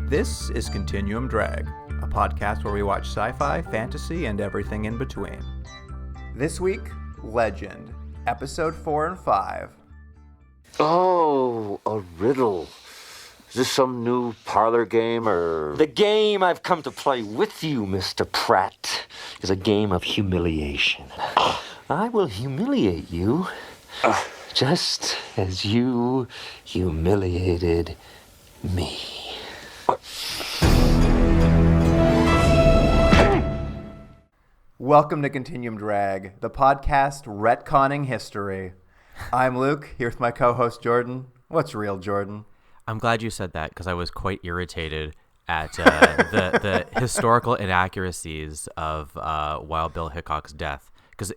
This is Continuum Drag, a podcast where we watch sci-fi, fantasy, and everything in between. This week, Legend, episode 4 and 5. Oh, a riddle. Is this some new parlor game or... The game I've come to play with you, Mr. Pratt, is a game of humiliation. I will humiliate you just as you humiliated me. Welcome to Continuum Drag, the podcast retconning history. I'm Luke, here with my co-host Jordan. What's real, Jordan? I'm glad you said that because I was quite irritated at the historical inaccuracies of Wild Bill Hickock's death. Because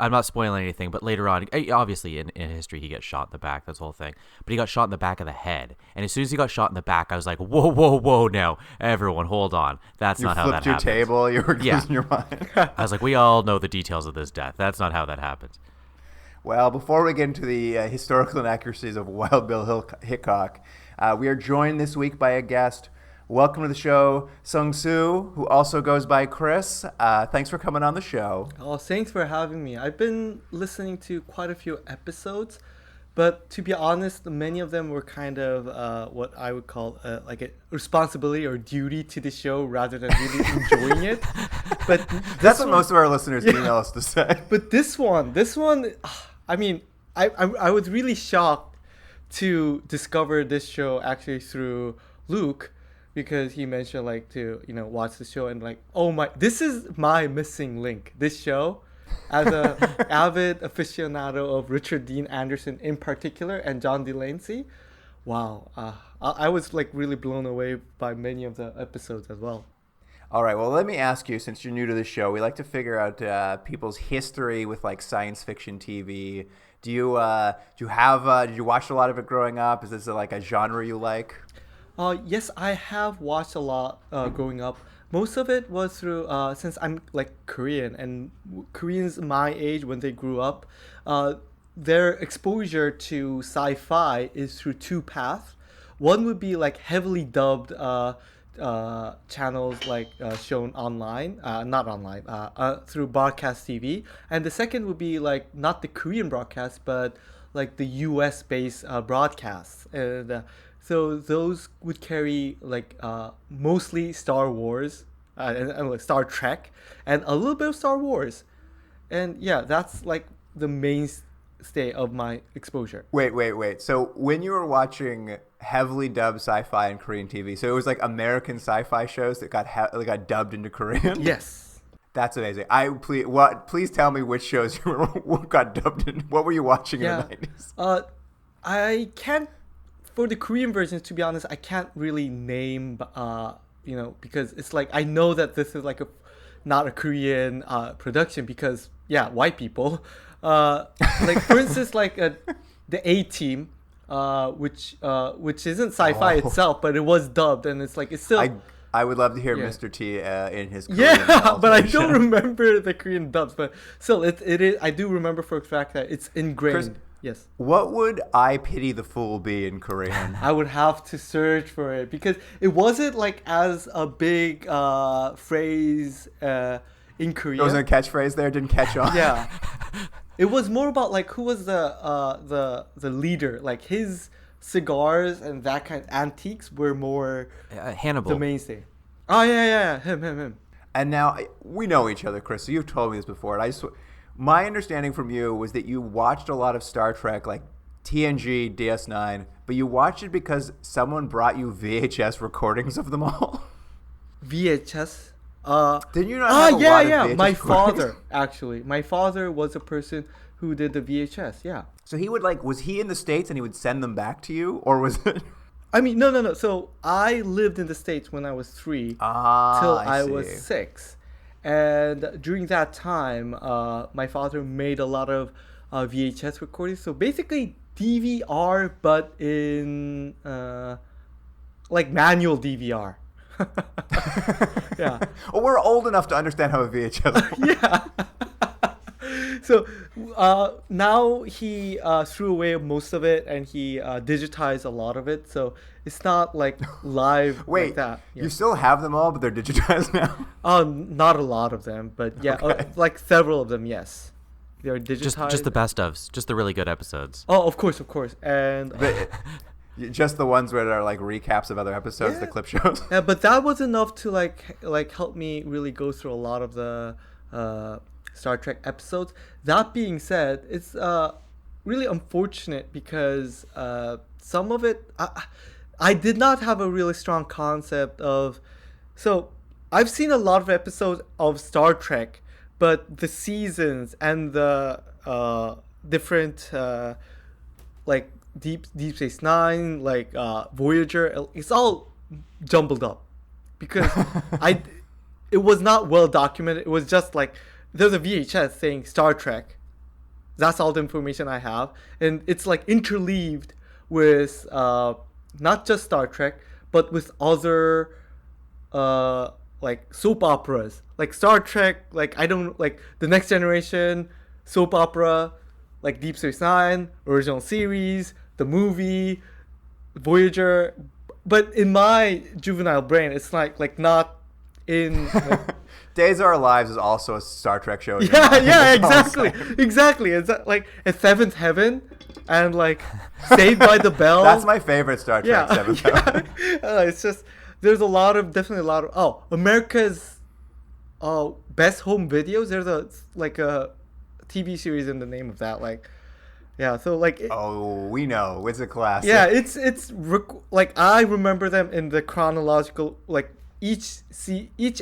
I'm not spoiling anything, but later on, obviously in history, he gets shot in the back, that's the whole thing. But he got shot in the back of the head. And as soon as he got shot in the back, I was like, whoa, now. Everyone, hold on. That's not how that happens. You flipped your table, you were losing your mind. I was like, we all know the details of this death. That's not how that happens. Well, before we get into the historical inaccuracies of Wild Bill Hickock, we are joined this week by a guest. Welcome to the show, Sung Soo, who also goes by Chris. Thanks for coming on the show. Oh, thanks for having me. I've been listening to quite a few episodes, but to be honest, many of them were kind of what I would call like a responsibility or duty to the show rather than really enjoying it. But that's what most of our listeners email us to say. But this one, I mean, I was really shocked to discover this show actually through Luke, because he mentioned like to watch the show and like, oh my, this is my missing link. This show, as a avid aficionado of Richard Dean Anderson in particular and John DeLancey, wow, I was like really blown away by many of the episodes as well. All right, well, let me ask you, since you're new to the show, we like to figure out people's history with like science fiction TV. Did you watch a lot of it growing up? Is this like a genre you like? Yes, I have watched a lot growing up. Most of it was through, since I'm like Korean, and Koreans my age when they grew up, their exposure to sci-fi is through two paths. One would be like heavily dubbed channels like shown online, through broadcast TV. And the second would be like not the Korean broadcast, but like the US based broadcasts. And so those would carry like mostly Star Wars and Star Trek and a little bit of Star Wars. And yeah, that's like the mainstay of my exposure. Wait. So when you were watching heavily dubbed sci-fi and Korean TV, so it was like American sci-fi shows that got dubbed into Korean? Yes. That's amazing. Please tell me which shows got dubbed in. What were you watching in the 90s? I can't. For the Korean versions, to be honest, I can't really name, because it's like I know that this is like not a Korean production because white people. Like for instance, like the A-Team, which isn't sci-fi itself, but it was dubbed, and it's like it's still. I would love to hear Mr. T in his Korean but I don't remember the Korean dubs. But still, it is. I do remember for a fact that it's ingrained. Chris, yes. What would "I pity the fool" be in Korean? I would have to search for it because it wasn't like as a big phrase in Korea. There wasn't a catchphrase there. Didn't catch on. Yeah. It was more about like who was the leader, like his cigars and that kind of antiques were more Hannibal, the mainstay. Oh yeah, him. And now we know each other, Chris. So you've told me this before. And my understanding from you was that you watched a lot of Star Trek, like TNG, DS9, but you watched it because someone brought you VHS recordings of them all. VHS. Didn't you not have a lot of VHS My recordings? father, actually. My father was a person who did the VHS, yeah. So he would was he in the States and he would send them back to you? Or was it? I mean, no. So I lived in the States when I was 3 till I was 6. And during that time, my father made a lot of VHS recordings. So basically DVR, but in like manual DVR. Yeah. Well, we're old enough to understand how a VHS works. Yeah. So now he threw away most of it and he digitized a lot of it. So it's not like live Wait, like that. Yeah. you still have them all, but they're digitized now? Not a lot of them, but yeah, Okay. like several of them, yes. They're digitized. Just the best ofs, just the really good episodes. Oh, of course. And Just the ones where there are like recaps of other episodes, the clip shows? yeah, but that was enough to like help me really go through a lot of the Star Trek episodes. That being said, it's really unfortunate because some of it I did not have a really strong concept of. So I've seen a lot of episodes of Star Trek, but the seasons and the different like Deep Space Nine, like Voyager, it's all jumbled up because it was not well documented. It was just like there's a VHS saying Star Trek. That's all the information I have, and it's like interleaved with not just Star Trek, but with other like soap operas, like Star Trek, like I don't like the Next Generation soap opera, like Deep Space Nine, original series, the movie, Voyager. But in my juvenile brain, it's like not in. Like, Days of Our Lives is also a Star Trek show. yeah, exactly. It's like a Seventh Heaven, and like Saved by the Bell. That's my favorite Star Trek. Seventh Heaven. It's just there's definitely a lot of America's best home videos. There's a TV series in the name of that. Like, yeah, so like. We know it's a classic. Yeah, it's like I remember them in the chronological like. Each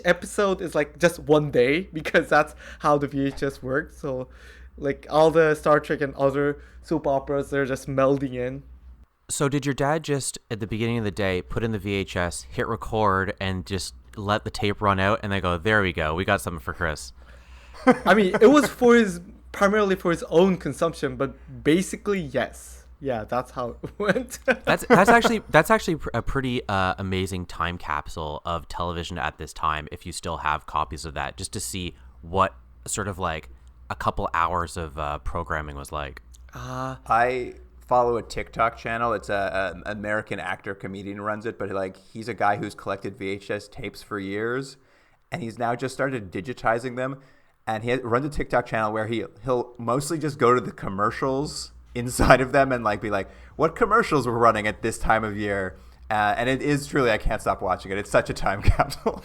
episode is like just one day because that's how the VHS works. So like all the Star Trek and other soap operas, they're just melding in. So did your dad just at the beginning of the day put in the VHS, hit record, and just let the tape run out, and they go, "There we go, we got something for Chris"? I mean, it was primarily for his own consumption, but basically yes. Yeah, that's how it went. that's actually a pretty amazing time capsule of television at this time. If you still have copies of that, just to see what sort of like a couple hours of programming was like. I follow a TikTok channel. It's a American actor comedian runs it, but like he's a guy who's collected VHS tapes for years, and he's now just started digitizing them. And he runs a TikTok channel where he'll mostly just go to the commercials inside of them and like be like, what commercials were running at this time of year? And it is truly, I can't stop watching it. It's such a time capsule.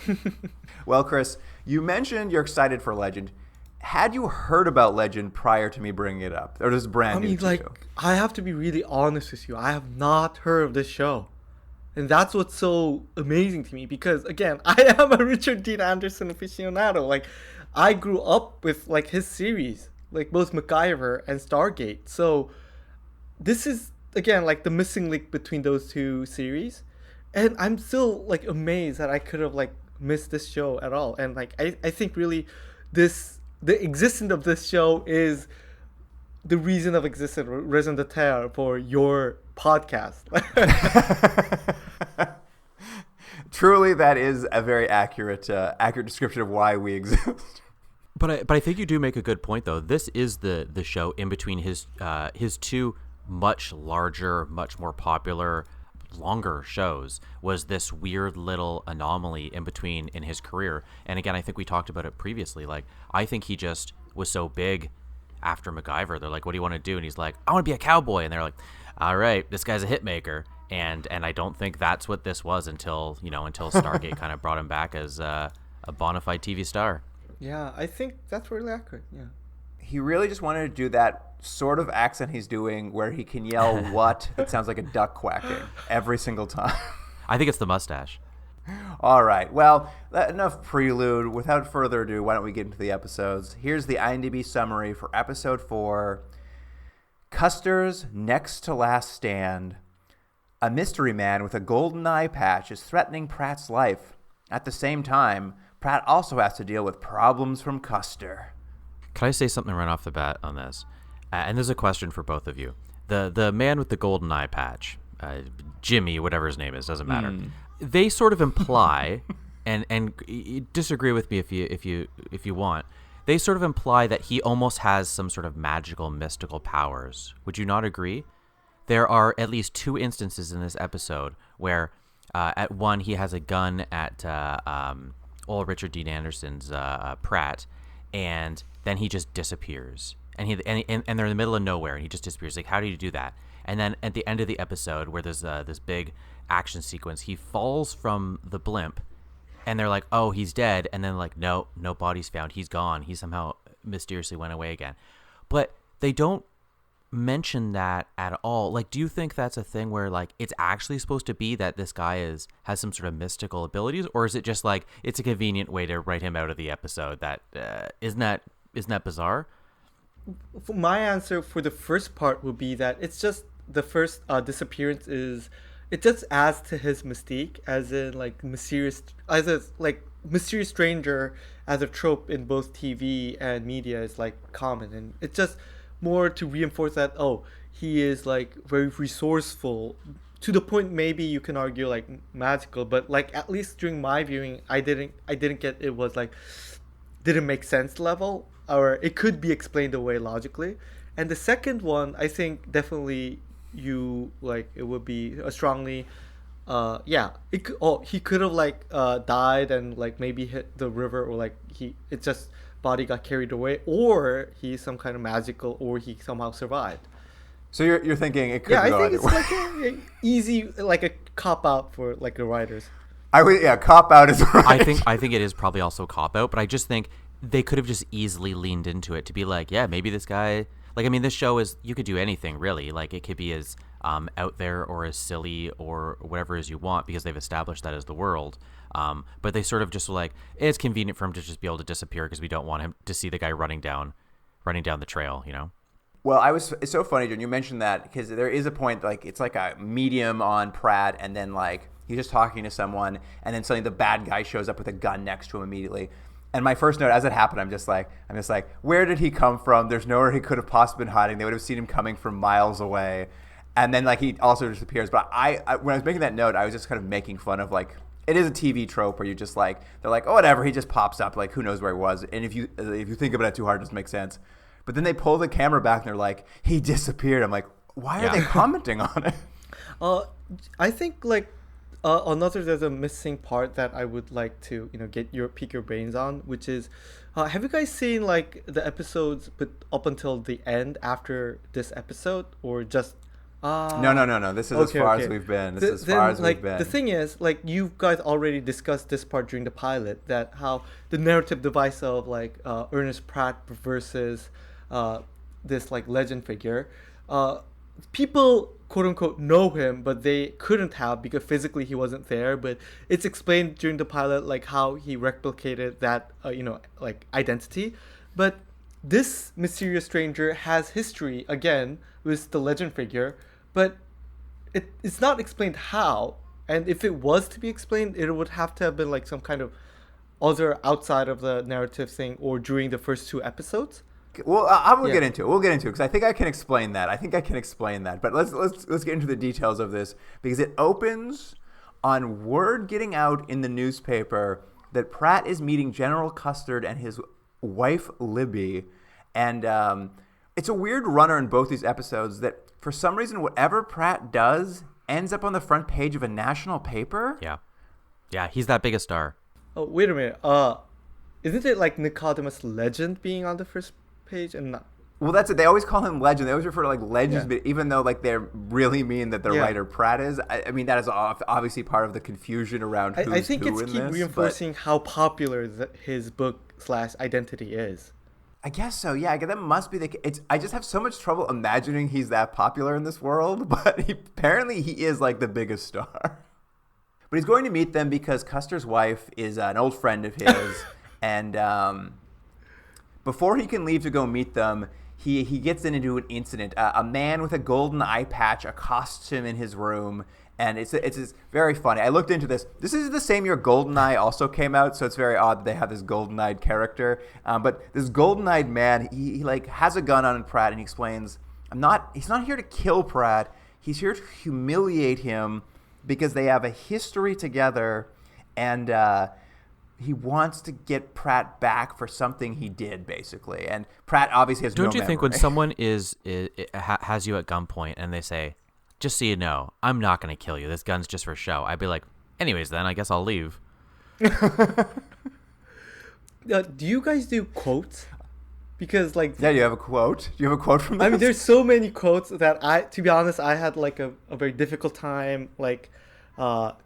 Well, Chris, you mentioned you're excited for Legend. Had you heard about Legend prior to me bringing it up? Or is this brand new to you? I have to be really honest with you. I have not heard of this show. And that's what's so amazing to me because, again, I am a Richard Dean Anderson aficionado. Like, I grew up with, like, his series, like both MacGyver and Stargate. So this is, again, like the missing link between those two series. And I'm still, like, amazed that I could have, like, missed this show at all. And, like, I think really the existence of this show is the reason of existence, raison d'etre for your podcast. Truly, that is a very accurate description of why we exist. But I think you do make a good point, though. This is the show in between his two much larger, much more popular, longer shows, was this weird little anomaly in between in his career. And again, I think we talked about it previously. Like, I think he just was so big after MacGyver. They're like, what do you want to do? And he's like, I want to be a cowboy. And they're like, all right, this guy's a hit maker. And I don't think that's what this was until Stargate kind of brought him back as a bona fide TV star. Yeah, I think that's really accurate. Yeah. He really just wanted to do that sort of accent he's doing where he can yell what that sounds like a duck quacking every single time. I think it's the mustache. All right. Well, enough prelude. Without further ado, why don't we get into the episodes? Here's the IMDb summary for episode 4. Custer's next to last stand. A mystery man with a golden eye patch is threatening Pratt's life. At the same time, Pratt also has to deal with problems from Custer. Can I say something right off the bat on this? And there's a question for both of you. The man with the golden eye patch, Jimmy, whatever his name is, doesn't matter. They sort of imply and disagree with me if you want. They sort of imply that he almost has some sort of magical, mystical powers. Would you not agree? There are at least 2 instances in this episode where, at one, he has a gun at old Richard Dean Anderson's Pratt, and then he just disappears. And they're in the middle of nowhere, and he just disappears. Like, how do you do that? And then at the end of the episode, where there's this big action sequence, he falls from the blimp, and they're like, "Oh, he's dead." And then like, no body's found. He's gone. He somehow mysteriously went away again. But they don't mention that at all. Like, do you think that's a thing where like it's actually supposed to be that this guy has some sort of mystical abilities, or is it just like it's a convenient way to write him out of the episode? That isn't that bizarre? My answer for the first part would be that it's just the first disappearance is it just adds to his mystique, as in like mysterious stranger as a trope in both TV and media is like common, and it's just more to reinforce that he is like very resourceful to the point maybe you can argue like magical, but like at least during my viewing I didn't get it was like didn't make sense level, or it could be explained away logically. And the second one, I think definitely it would be a strongly he could have like died and like maybe hit the river, or like it just body got carried away, or he's some kind of magical, or he somehow survived. So you're thinking it could go I think either it's way. like an easy, like a cop out for like the writers. Cop out is right. I think it is probably also cop out, but I just think they could have just easily leaned into it to be like, yeah, maybe this guy, like, I mean, this show is, you could do anything really. Like, it could be as out there or as silly or whatever as you want, because they've established that as the world. But they sort of just were like, it's convenient for him to just be able to disappear because we don't want him to see the guy running down the trail, you know? Well, it's so funny, John, you mentioned that, because there is a point, like, it's like a medium on Pratt, and then like he's just talking to someone, and then suddenly the bad guy shows up with a gun next to him immediately. And my first note as it happened, I'm just like, where did he come from? There's nowhere he could have possibly been hiding. They would have seen him coming from miles away. And then like he also disappears. But I when I was making that note, I was just kind of making fun of like, it is a TV trope where you just like, they're like, oh, whatever, he just pops up, like who knows where he was. And if you think about it too hard, it doesn't make sense. But then they pull the camera back and they're like, he disappeared. I'm like, why are they commenting on it? I think like there's a missing part that I would like to pick your brains on, which is, have you guys seen like the episodes but up until the end after this episode, or just? No. This is as far as we've been. The thing is, like, you guys already discussed this part during the pilot, that how the narrative device of like Ernest Pratt versus this like legend figure, people quote unquote know him, but they couldn't have because physically he wasn't there. But it's explained during the pilot like how he replicated that like identity. But this mysterious stranger has history again with the legend figure, but it's not explained how. And if it was to be explained, it would have to have been like some kind of other outside of the narrative thing, or during the first 2 episodes. Well, we'll get into it. We'll get into it because I think I can explain that. But let's get into the details of this, because it opens on word getting out in the newspaper that Pratt is meeting General Custer and his wife Libby, and it's a weird runner in both these episodes that for some reason whatever Pratt does ends up on the front page of a national paper. Yeah, he's that big a star. Oh, wait a minute. Isn't it like Nicodemus Legend being on the first page and not? Well, that's it. They always call him Legend. They always refer to like Legends, but even though like they really mean that the writer Pratt is. I mean, that is obviously part of the confusion around who's I think who it's in keep this, reinforcing how popular his book / identity is. I guess so. Yeah, I guess that must be I just have so much trouble imagining he's that popular in this world, but apparently he is like the biggest star. But he's going to meet them because Custer's wife is an old friend of his, and before he can leave to go meet them, he gets into an incident. A man with a golden eye patch accosts him in his room, and it's very funny. I looked into this. This is the same year GoldenEye also came out, so it's very odd that they have this golden-eyed character. But this golden-eyed man, he like has a gun on Pratt, and he explains, he's not here to kill Pratt. He's here to humiliate him because they have a history together, and he wants to get Pratt back for something he did, basically. And Pratt obviously has no Don't you think when memory. someone has you at gunpoint and they say, just so you know, I'm not going to kill you. This gun's just for show. I'd be like, anyways, then I guess I'll leave. Do you guys do quotes? Because like Yeah, you have a quote? Do you have a quote from this? I mean, there's so many quotes that to be honest, I had like a very difficult time like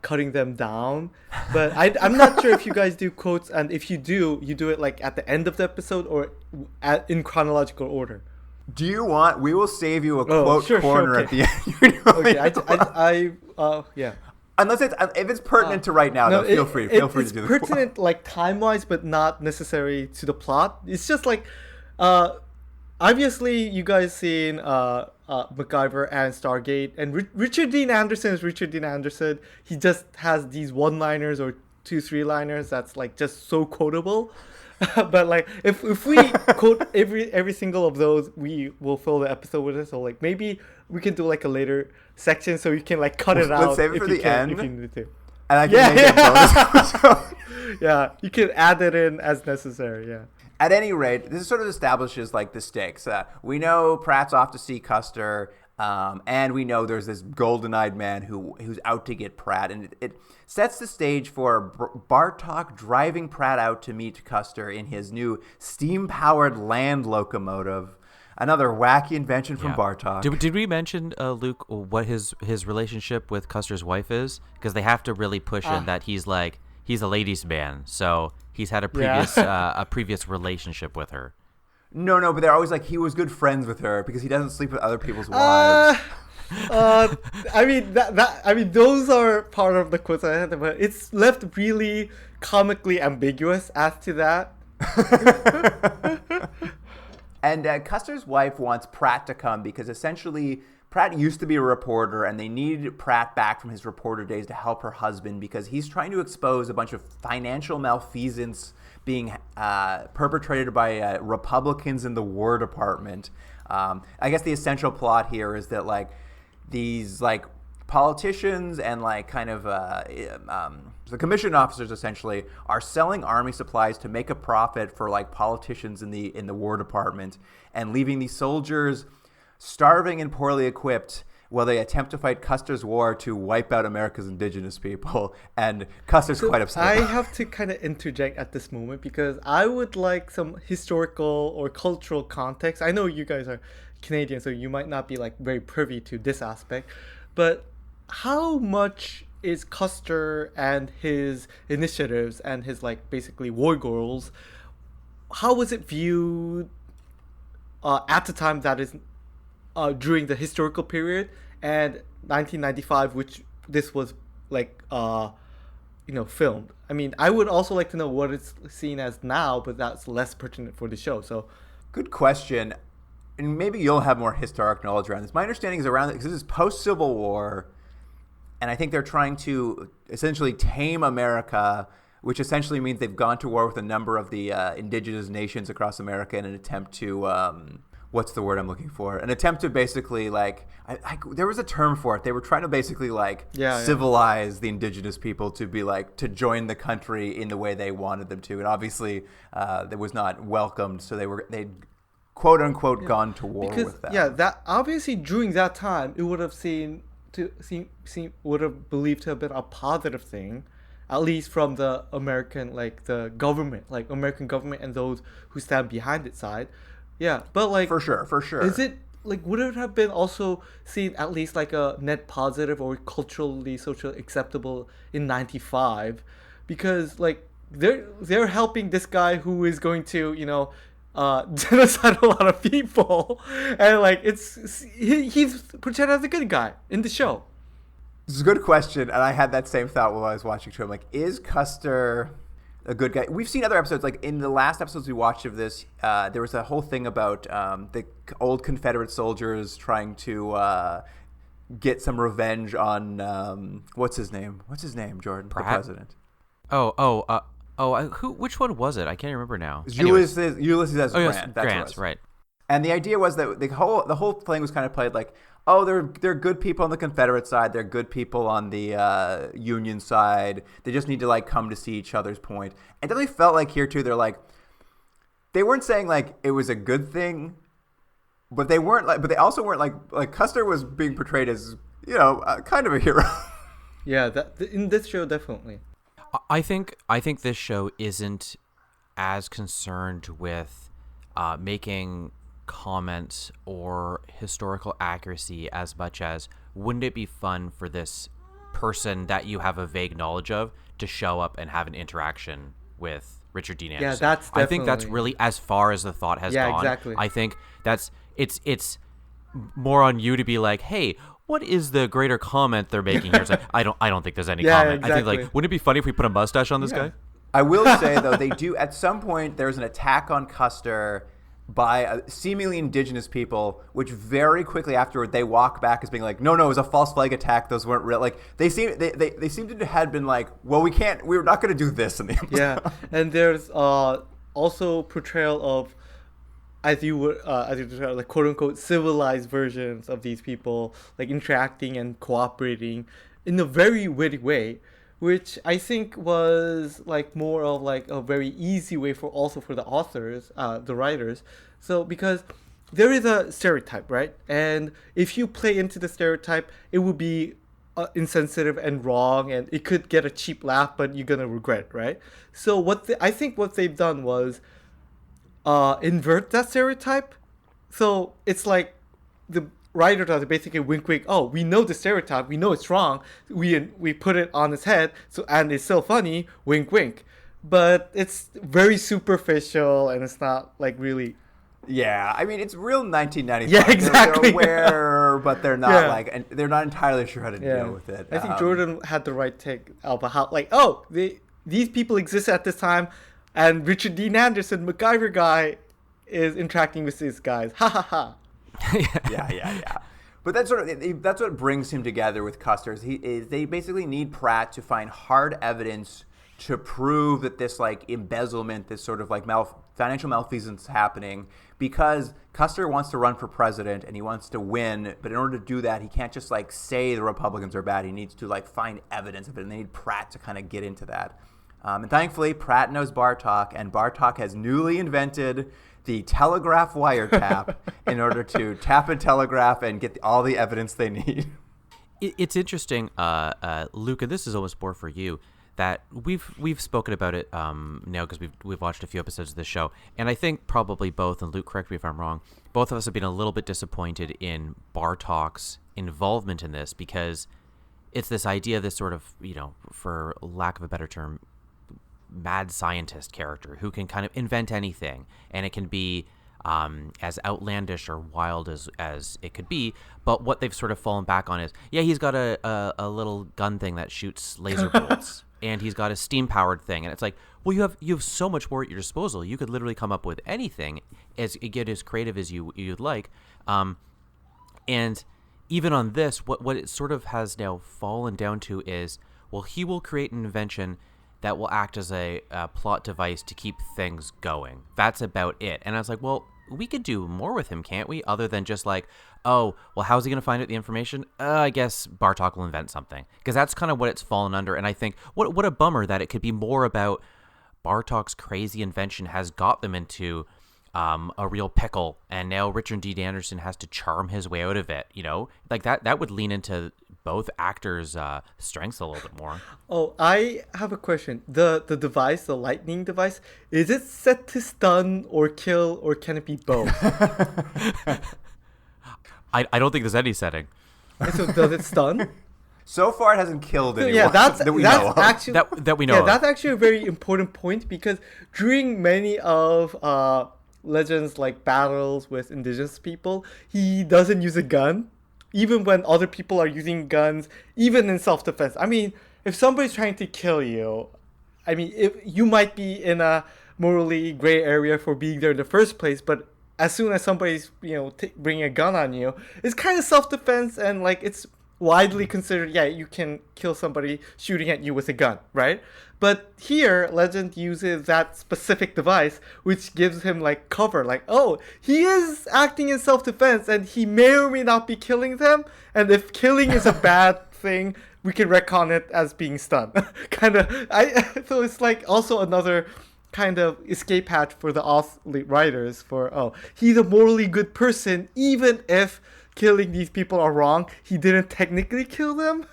cutting them down. But I'm not sure if you guys do quotes, and if you do it like at the end of the episode or in chronological order. Do you want? We will save you a quote corner okay. at the end. Okay, yeah. Unless if it's pertinent to right now, though, feel free to do the It's pertinent like time-wise, but not necessary to the plot. It's just like, obviously you guys seen MacGyver and Stargate, and Richard Dean Anderson is Richard Dean Anderson. He just has these one-liners or 2-3-liners that's like just so quotable. But like if we quote every single of those, we will fill the episode with it. So like maybe we can do like a later section so you can like cut it out. Let's save it for the end. If you need to. And I can make a bonus episode. Yeah, you can add it in as necessary. Yeah. At any rate, this sort of establishes like the stakes. We know Pratt's off to see Custer, and we know there's this golden-eyed man who's out to get Pratt, and it sets the stage for Bartok driving Pratt out to meet Custer in his new steam-powered land locomotive. Another wacky invention from Bartok. Did we mention, Luke, what his relationship with Custer's wife is? Because they have to really push in that he's a ladies' man, so he's had a previous relationship with her. No, but they're always like he was good friends with her because he doesn't sleep with other people's wives. I mean those are part of the quotes I had, but it's left really comically ambiguous as to that. And Custer's wife wants Pratt to come because essentially Pratt used to be a reporter and they needed Pratt back from his reporter days to help her husband because he's trying to expose a bunch of financial malfeasance being perpetrated by Republicans in the War Department. I guess the essential plot here is that like these like politicians and like kind of the commission officers essentially are selling army supplies to make a profit for like politicians in the War Department and leaving these soldiers starving and poorly equipped while they attempt to fight Custer's war to wipe out America's indigenous people. And Custer's quite upset. I have to kind of interject at this moment because I would like some historical or cultural context. I know you guys are Canadian, so you might not be like very privy to this aspect, but how much is Custer and his initiatives and his like basically war goals, how was it viewed at the time, that is during the historical period and 1995, which this was like filmed? I mean, I would also like to know what it's seen as now, but that's less pertinent for the show. So good question, and maybe you'll have more historic knowledge around this. My understanding is around it because this is post-Civil War, and I think they're trying to essentially tame America, which essentially means they've gone to war with a number of the indigenous nations across America in an attempt to what's the word I'm looking for? An attempt to basically like there was a term for it. They were trying to basically like civilize the indigenous people to be like to join the country in the way they wanted them to, and obviously that was not welcomed. So they quote unquote gone to war with them. Yeah, that obviously during that time it would have would have believed to have been a positive thing, at least from the American the government, like American government and those who stand behind its side. Yeah, but like for sure. Is it like would it have been also seen at least like a net positive or culturally socially acceptable in 95? Because like they're helping this guy who is going to genocide a lot of people, and like he's portrayed as a good guy in the show. This is a good question, and I had that same thought while I was watching too. I'm like, is Custer a good guy? We've seen other episodes, like in the last episodes we watched of this, there was a whole thing about the old Confederate soldiers trying to get some revenge on what's his name, Jordan, Pratt? The president. Which one was it? I can't remember now. Ulysses S. Grant. Yes, That's Grant, right. And the idea was that the whole thing was kind of played like, oh, they're good people on the Confederate side. They're good people on the Union side. They just need to like come to see each other's point. And definitely felt like here too. They're like, they weren't saying like it was a good thing, but they weren't like, but they also weren't like Custer was being portrayed as kind of a hero. Yeah, in this show definitely. I think this show isn't as concerned with making comments or historical accuracy as much as wouldn't it be fun for this person that you have a vague knowledge of to show up and have an interaction with Richard Dean Anderson. Yeah, that's definitely... I think that's really as far as the thought has gone. Yeah, exactly. I think it's more on you to be like, hey, what is the greater comment they're making here? It's like, I don't think there's any comment. Exactly. I think like, wouldn't it be funny if we put a mustache on this guy? I will say though, they do at some point. There's an attack on Custer by seemingly indigenous people, which very quickly afterward they walk back as being like, no, it was a false flag attack. Those weren't real. Like they seem to have been like, well, we're not going to do this in the episode. Yeah, and there's also portrayal of, as you described, like quote unquote civilized versions of these people, like interacting and cooperating in a very witty way, which I think was like more of like a very easy way for the authors, the writers. So because there is a stereotype, right? And if you play into the stereotype, it would be insensitive and wrong, and it could get a cheap laugh, but you're gonna regret, right? So I think what they've done was invert that stereotype. So it's like the writer does basically wink wink, oh, we know the stereotype, we know it's wrong, we put it on his head, so and it's still funny, wink wink. But it's very superficial and it's not like really. Yeah, I mean, it's real 1995. Yeah, exactly. They're aware, but they're not and they're not entirely sure how to deal with it. I think Jordan had the right take about how, like, these people exist at this time, and Richard Dean Anderson, MacGyver guy, is interacting with these guys. Ha ha ha. Yeah. But that's what brings him together with Custer. They basically need Pratt to find hard evidence to prove that this like embezzlement, this sort of like financial malfeasance is happening, because Custer wants to run for president and he wants to win. But in order to do that, he can't just like say the Republicans are bad. He needs to like find evidence of it, and they need Pratt to kind of get into that. And thankfully, Pratt knows Bartok, and Bartok has newly invented the telegraph wiretap in order to tap a telegraph and get all the evidence they need. It's interesting, Luca. This is almost more for you. That we've spoken about it now because we've watched a few episodes of this show, and I think probably both, and Luke, correct me if I'm wrong, both of us have been a little bit disappointed in Bartok's involvement in this, because it's this idea, this sort of, for lack of a better term, mad scientist character who can kind of invent anything, and it can be as outlandish or wild as it could be. But what they've sort of fallen back on is, he's got a little gun thing that shoots laser bolts, and he's got a steam-powered thing, and it's like, well, you have so much more at your disposal. You could literally come up with anything, get as creative as you'd like. And even on this, what it sort of has now fallen down to is, well, he will create an invention that will act as a plot device to keep things going. That's about it. And I was like, well, we could do more with him, can't we? Other than just like, oh, well, how's he going to find out the information? I guess Bartok will invent something. Because that's kind of what it's fallen under. And I think, what a bummer that it could be more about Bartok's crazy invention has got them into a real pickle. And now Richard Dean Anderson has to charm his way out of it, Like that would lean into both actors' strengths a little bit more. Oh, I have a question. The device, the lightning device, is it set to stun or kill, or can it be both? I don't think there's any setting. So does it stun? So far, it hasn't killed anyone. Yeah, that's that we know of. Actually, that we know of. That's actually a very important point, because during many of Legends like battles with indigenous people, he doesn't use a gun. Even when other people are using guns, even in self-defense. I mean, if somebody's trying to kill you, if you might be in a morally gray area for being there in the first place, but as soon as somebody's, bringing a gun on you, it's kind of self-defense, and like it's widely considered, yeah, you can kill somebody shooting at you with a gun, right? But here, Legend uses that specific device, which gives him like cover, like, oh, he is acting in self-defense and he may or may not be killing them. And if killing is a bad thing, we can retcon it as being stunned. So it's like also another kind of escape hatch for the auth writers for, oh, he's a morally good person, even if killing these people are wrong, he didn't technically kill them.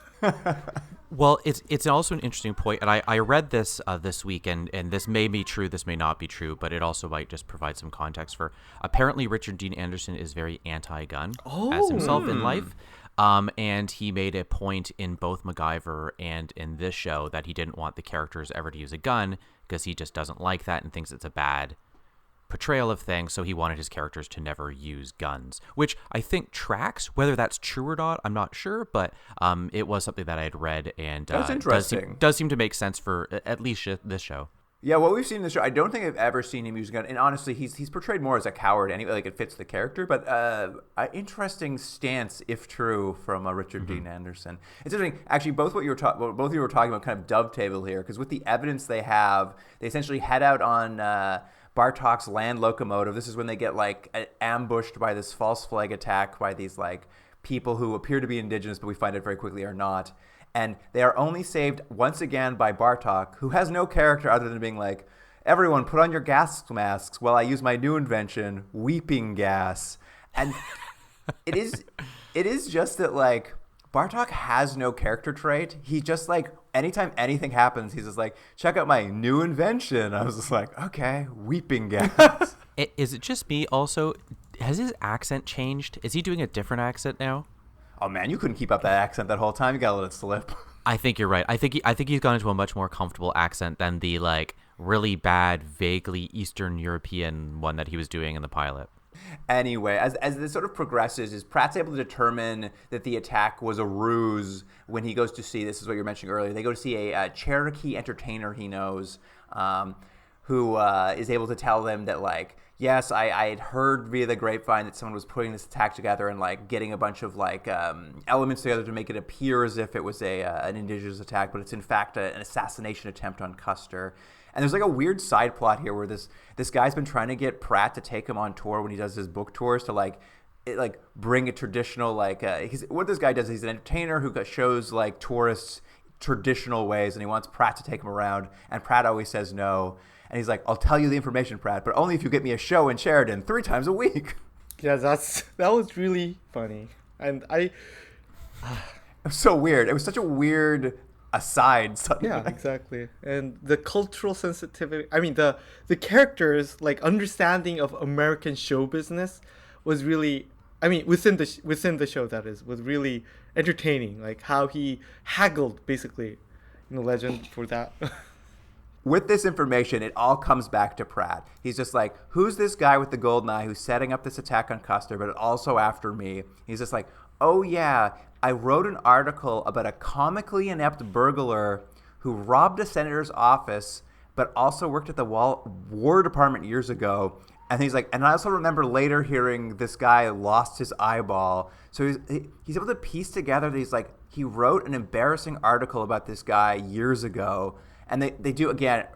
Well, it's also an interesting point, and I read this this week, and this may be true, this may not be true, but it also might just provide some context for. Apparently, Richard Dean Anderson is very anti-gun as himself in life, and he made a point in both MacGyver and in this show that he didn't want the characters ever to use a gun because he just doesn't like that and thinks it's a bad portrayal of things, so he wanted his characters to never use guns, which I think tracks. Whether that's true or not, I'm not sure, but it was something that I had read, and that's interesting. Does seem to make sense for at least this show. Yeah, what we've seen in the show, I don't think I've ever seen him use a gun, and honestly, he's portrayed more as a coward anyway. Like, it fits the character, but an interesting stance, if true, from Richard Dean Anderson. It's interesting, actually. Both of you were talking about kind of dovetail here, because with the evidence they have, they essentially head out on Bartok's land locomotive. This is when they get like ambushed by this false flag attack by these like people who appear to be indigenous, but we find out very quickly are not. And they are only saved once again by Bartok, who has no character other than being like, everyone put on your gas masks while I use my new invention, weeping gas. And it is just that like Bartok has no character trait. He just like, anytime anything happens, he's just like, check out my new invention. I was just like, okay, weeping gas. Is it just me also? Has his accent changed? Is he doing a different accent now? Oh man, you couldn't keep up that accent that whole time. You gotta let it slip. I think you're right. I think he's gone into a much more comfortable accent than the like really bad, vaguely Eastern European one that he was doing in the pilot. Anyway, as this sort of progresses, is Pratt's able to determine that the attack was a ruse when he goes to see, this is what you were mentioning earlier, they go to see a Cherokee entertainer he knows, who is able to tell them that, like, yes, I had heard via the grapevine that someone was putting this attack together and, like, getting a bunch of, like, elements together to make it appear as if it was an indigenous attack, but it's in fact an assassination attempt on Custer. And there's like a weird side plot here where this guy's been trying to get Pratt to take him on tour when he does his book tours to like bring a traditional what this guy does. He's an entertainer who shows like tourists traditional ways, and he wants Pratt to take him around. And Pratt always says no. And he's like, "I'll tell you the information, Pratt, but only if you get me a show in Sheridan 3 times a week." Yeah, that was really funny, and it was so weird. It was such a weird aside suddenly. Yeah, exactly. And the cultural sensitivity, I mean the characters like understanding of American show business was really, I mean within the show, that is, was really entertaining, like how he haggled basically in the Legend for that. With this information, it all comes back to Pratt. He's just like, who's this guy with the golden eye who's setting up this attack on Custer, but also after me? He's just like, oh yeah, I wrote an article about a comically inept burglar who robbed a senator's office, but also worked at the War Department years ago. And he's like, and I also remember later hearing this guy lost his eyeball. So he's able to piece together that he's like, he wrote an embarrassing article about this guy years ago. And they do, again,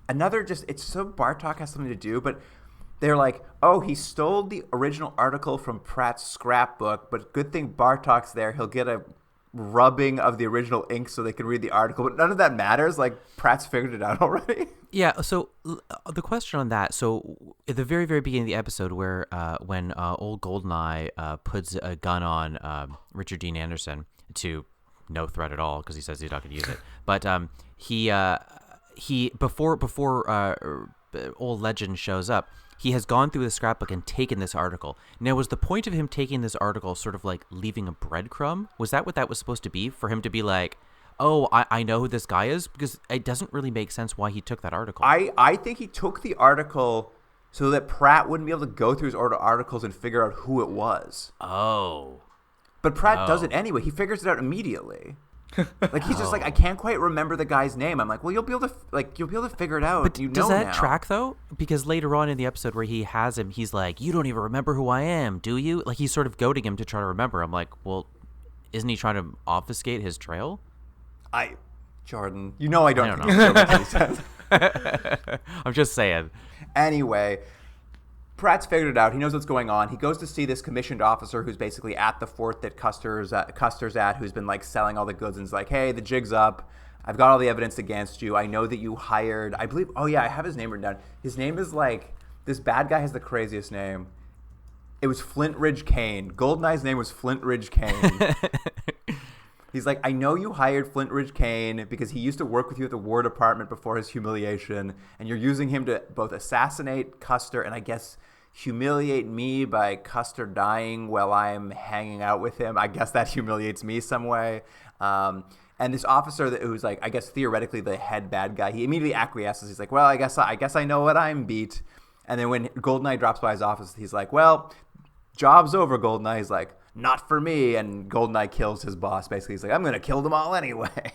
another just, it's so Bartok has something to do, but they're like, oh, he stole the original article from Pratt's scrapbook, but good thing Bartok's there. He'll get a rubbing of the original ink so they can read the article. But none of that matters. Like, Pratt's figured it out already. Yeah, so the question on that, so at the very, very beginning of the episode where when old Goldeneye puts a gun on Richard Dean Anderson to no threat at all because he says he's not going to use it. But he before old Legend shows up, he has gone through the scrapbook and taken this article. Now, was the point of him taking this article sort of like leaving a breadcrumb? Was that what that was supposed to be? For him to be like, oh, I know who this guy is? Because it doesn't really make sense why he took that article. I think he took the article so that Pratt wouldn't be able to go through his articles and figure out who it was. Oh. But Pratt does it anyway. He figures it out immediately. Like, he's just like, I can't quite remember the guy's name. I'm like, well, you'll be able to figure it out. But does that now. track though? Because later on in the episode where he has him, he's like, you don't even remember who I am, do you? Like, he's sort of goading him to try to remember. I'm like, well, isn't he trying to obfuscate his trail? Jordan, you know I don't I think don't it makes any sense. I'm just saying. Anyway, Pratt's figured it out. He knows what's going on. He goes to see this commissioned officer who's basically at the fort that Custer's at, who's been like selling all the goods, and is like, hey, the jig's up. I've got all the evidence against you. I know that you hired, I believe, oh yeah, I have his name written down. His name is like, this bad guy has the craziest name. It was Flint Ridge Kane. Goldeneye's name was Flint Ridge Kane. He's like, I know you hired Flint Ridge Kane because he used to work with you at the War Department before his humiliation, and you're using him to both assassinate Custer and I guess humiliate me by Custer dying while I'm hanging out with him. I guess that humiliates me some way. And this officer who's like, I guess theoretically the head bad guy, he immediately acquiesces. He's like, well, I guess I know what I'm beat. And then when Goldeneye drops by his office, he's like, well, job's over, Goldeneye. He's like, not for me. And Goldeneye kills his boss. Basically, he's like, I'm going to kill them all anyway.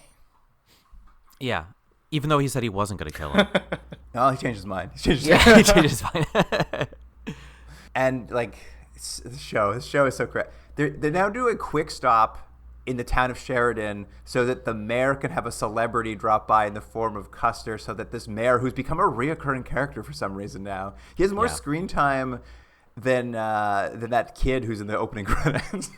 Yeah. Even though he said he wasn't going to kill him. No, he changed his mind. He changed his mind. And like, this show is so correct. They're now doing a quick stop in the town of Sheridan so that the mayor can have a celebrity drop by in the form of Custer, so that this mayor, who's become a reoccurring character for some reason now, he has more screen time than that kid who's in the opening credits.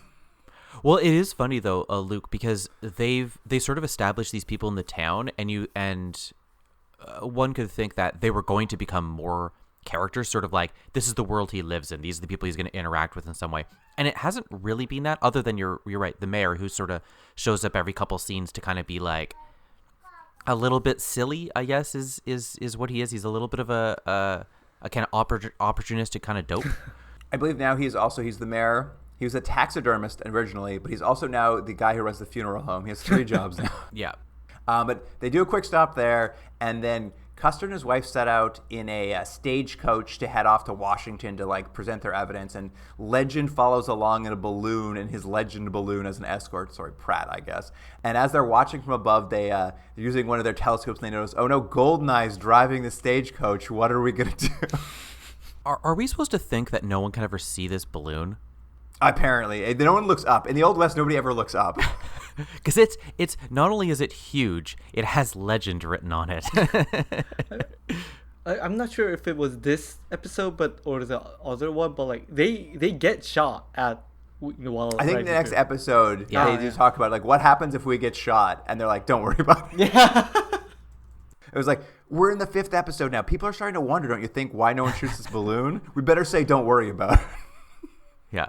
Well, it is funny though, Luke, because they sort of established these people in the town, and one could think that they were going to become more characters, sort of like, this is the world he lives in, these are the people he's going to interact with in some way. And it hasn't really been that, other than you're right, the mayor, who sort of shows up every couple scenes to kind of be like a little bit silly, I guess, is what he is. He's a little bit of a kind of opportunistic kind of dope. I believe now he's the mayor. He was a taxidermist originally, but he's also now the guy who runs the funeral home. He has 3 jobs now. Yeah. But they do a quick stop there, and then Custer and his wife set out in a stagecoach to head off to Washington to like present their evidence, and Legend follows along in a balloon, in his Legend balloon as an escort. Sorry, Pratt, I guess. And as they're watching from above, they're using one of their telescopes, and they notice, oh no, Goldeneye's driving the stagecoach. What are we gonna do? Are we supposed to think that no one can ever see this balloon? Apparently, no one looks up. In the Old West, nobody ever looks up. Because it's not only is it huge, it has Legend written on it. I'm not sure if it was this episode, or the other one, but like they get shot at. While I think the next episode they do talk about like what happens if we get shot, and they're like, don't worry about it. Yeah. It was like, we're in the 5th episode now. People are starting to wonder, don't you think, why no one shoots this balloon? We better say, don't worry about it. Yeah.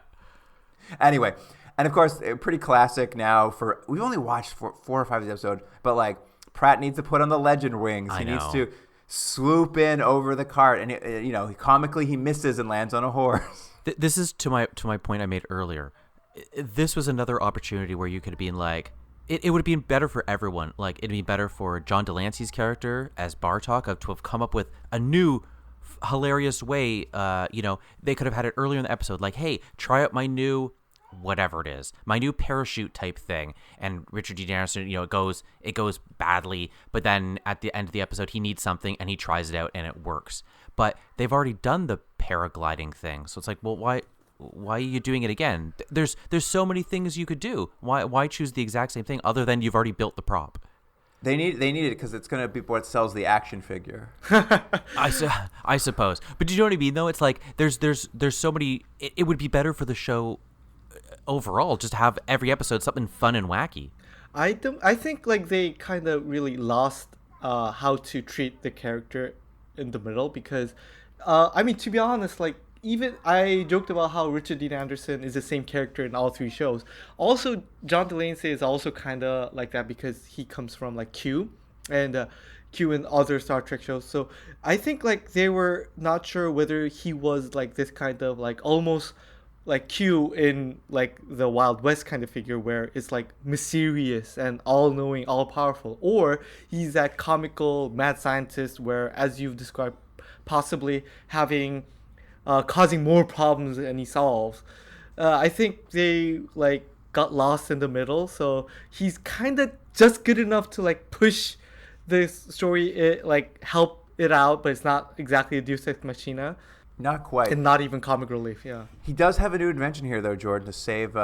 Anyway, and of course, pretty classic now we've only watched 4 or 5 of the episode, but like Pratt needs to put on the Legend wings. He needs to swoop in over the cart, and comically he misses and lands on a horse. This is to my point I made earlier. This was another opportunity where you could have been like, it would have been better for everyone. Like, it'd be better for John Delancey's character as Bartok to have come up with a new hilarious way. They could have had it earlier in the episode, like, hey, try out my new whatever it is, my new parachute type thing. And Richard D. Anderson, it goes badly, but then at the end of the episode, he needs something and he tries it out and it works. But they've already done the paragliding thing, so it's like, well, why are you doing it again? There's so many things you could do. Why choose the exact same thing other than you've already built the prop? They need it because it's going to be what sells the action figure. I suppose. But do you know what I mean, though? It's like there's so many. It would be better for the show overall just to have every episode something fun and wacky. I think like they kind of really lost how to treat the character in the middle, because to be honest, like, even I joked about how Richard Dean Anderson is the same character in all 3 shows. Also, John Delancey is also kind of like that because he comes from like Q and other Star Trek shows. So I think like they were not sure whether he was like this kind of like almost like Q in like the Wild West kind of figure, where it's like mysterious and all-knowing, all-powerful, or he's that comical mad scientist where, as you've described, possibly having causing more problems than he solves. I think they like got lost in the middle, so he's kind of just good enough to like push this story, like help it out, but it's not exactly a Deus Ex Machina. Not quite. And not even comic relief, yeah. He does have a new invention here, though, Jordan, to save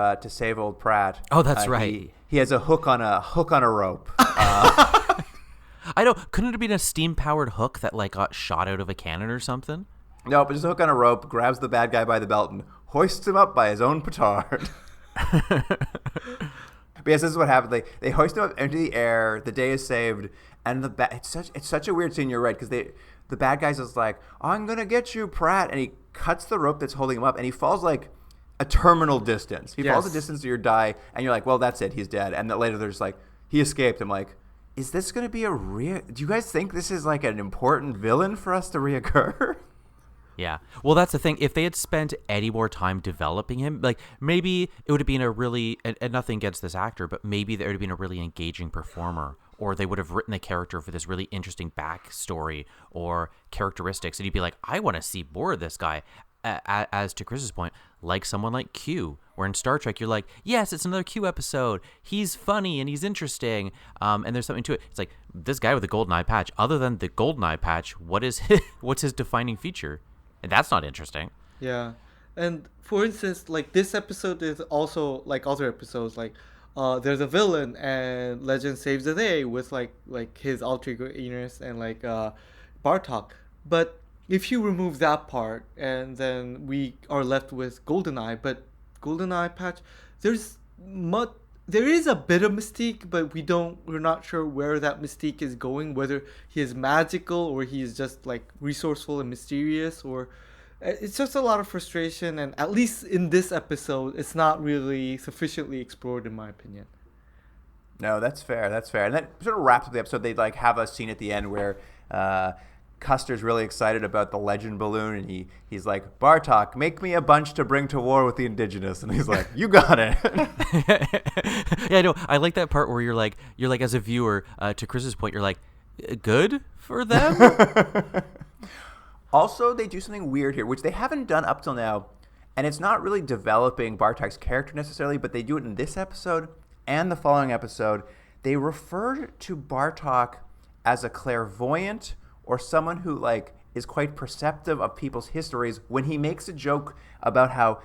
old Pratt. Oh, that's right. He has a hook on a rope. I know. Couldn't it have been a steam-powered hook that like got shot out of a cannon or something? No, but just a hook on a rope, grabs the bad guy by the belt, and hoists him up by his own petard. Because this is what happened. They hoist him up into the air. The day is saved, and it's such a weird scene. You're right, because the bad guy's just like, I'm gonna get you, Pratt, and he cuts the rope that's holding him up, and he falls like a terminal distance. He falls a distance to your die, and you're like, well, that's it, he's dead. And then later they're just like, he escaped. I'm like, is this gonna be a real? Do you guys think this is like an important villain for us to reoccur? Yeah. Well, that's the thing. If they had spent any more time developing him, like maybe it would have been a really, and nothing against this actor, but maybe there would have been a really engaging performer, or they would have written the character for this really interesting backstory or characteristics. And you'd be like, I want to see more of this guy. As to Chris's point, like someone like Q, where in Star Trek, you're like, yes, it's another Q episode. He's funny and he's interesting. And there's something to it. It's like this guy with the golden eye patch, other than the golden eye patch, what's his defining feature? And that's not interesting. Yeah. And for instance, like this episode is also like other episodes, like there's a villain and Legend saves the day with like his alter ego Enos and like Bartok. But if you remove that part and then we are left with GoldenEye, but GoldenEye patch, there is a bit of mystique, but we're not sure where that mystique is going, whether he is magical or he is just like resourceful and mysterious, or it's just a lot of frustration. And at least in this episode, it's not really sufficiently explored, in my opinion. No, that's fair. And that sort of wraps up the episode. They like have a scene at the end where Custer's really excited about the Legend balloon, and he's like, Bartok, make me a bunch to bring to war with the indigenous. And he's like, you got it. Yeah, I know. I like that part where you're like as a viewer, to Chris's point, you're like, good for them? Also, they do something weird here, which they haven't done up till now, and it's not really developing Bartok's character necessarily, but they do it in this episode and the following episode. They refer to Bartok as a clairvoyant or someone who like is quite perceptive of people's histories when he makes a joke about how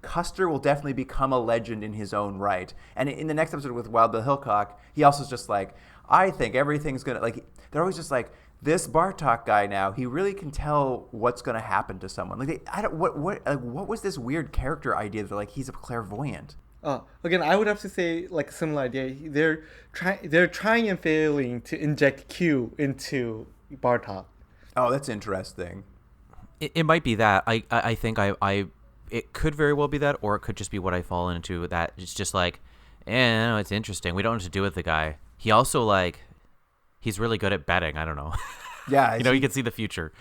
Custer will definitely become a legend in his own right. And in the next episode with Wild Bill Hickock, he also is just like, I think everything's gonna, like, they're always just like, this Bartok guy now, he really can tell what's gonna happen to someone. Like, what was this weird character idea that like he's a clairvoyant? Again, I would have to say like a similar idea. They're trying and failing to inject Q into Bartok. Oh, that's interesting. It might be that. I think it could very well be that, or it could just be what I fall into. That it's just like, no, it's interesting. We don't know what to do with the guy. He also like, he's really good at betting. I don't know. Yeah, you can see the future.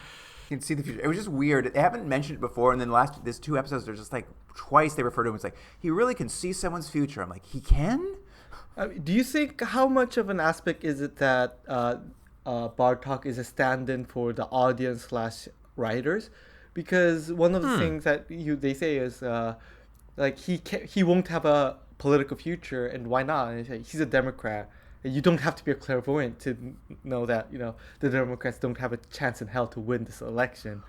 You can see the future. It was just weird. They haven't mentioned it before, and then these two episodes, they're just like twice they refer to him. It's like he really can see someone's future. I'm like, he can? Do you think how much of an aspect is it that Bartok is a stand-in for the audience / writers? Because one of the things that they say is like he won't have a political future, and why not? And he's a Democrat. You don't have to be a clairvoyant to know that the Democrats don't have a chance in hell to win this election.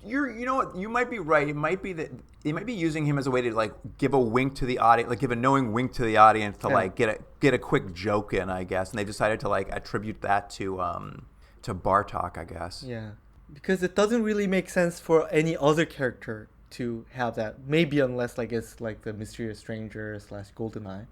You know what? You might be right. It might be that they might be using him as a way to like give a wink to the audience, like give a knowing wink to the audience to like get a quick joke in, I guess. And they decided to like attribute that to Bartok, I guess. Yeah, because it doesn't really make sense for any other character to have that. Maybe unless like it's like the mysterious stranger / GoldenEye.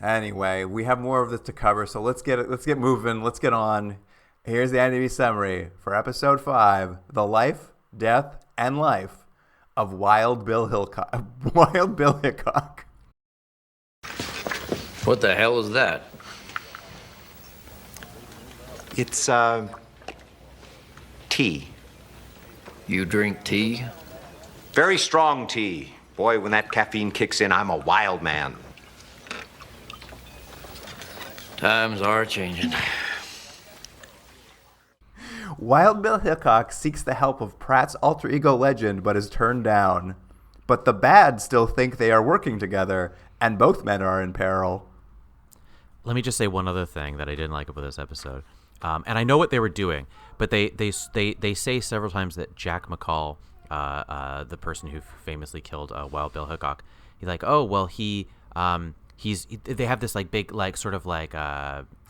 Anyway, we have more of this to cover, so let's get moving. Let's get on. Here's the IMDb summary for episode 5: The Life, Death, and Life of Wild Bill Hickock. Wild Bill Hickock. What the hell is that? It's tea. You drink tea? Very strong tea. Boy, when that caffeine kicks in, I'm a wild man. Times are changing. Wild Bill Hickock seeks the help of Pratt's alter ego Legend, but is turned down. But the bad still think they are working together, and both men are in peril. Let me just say one other thing that I didn't like about this episode. And I know what they were doing, but they say several times that Jack McCall the person who famously killed Wild Bill Hickok. He's like, oh well, they have this like big like sort of like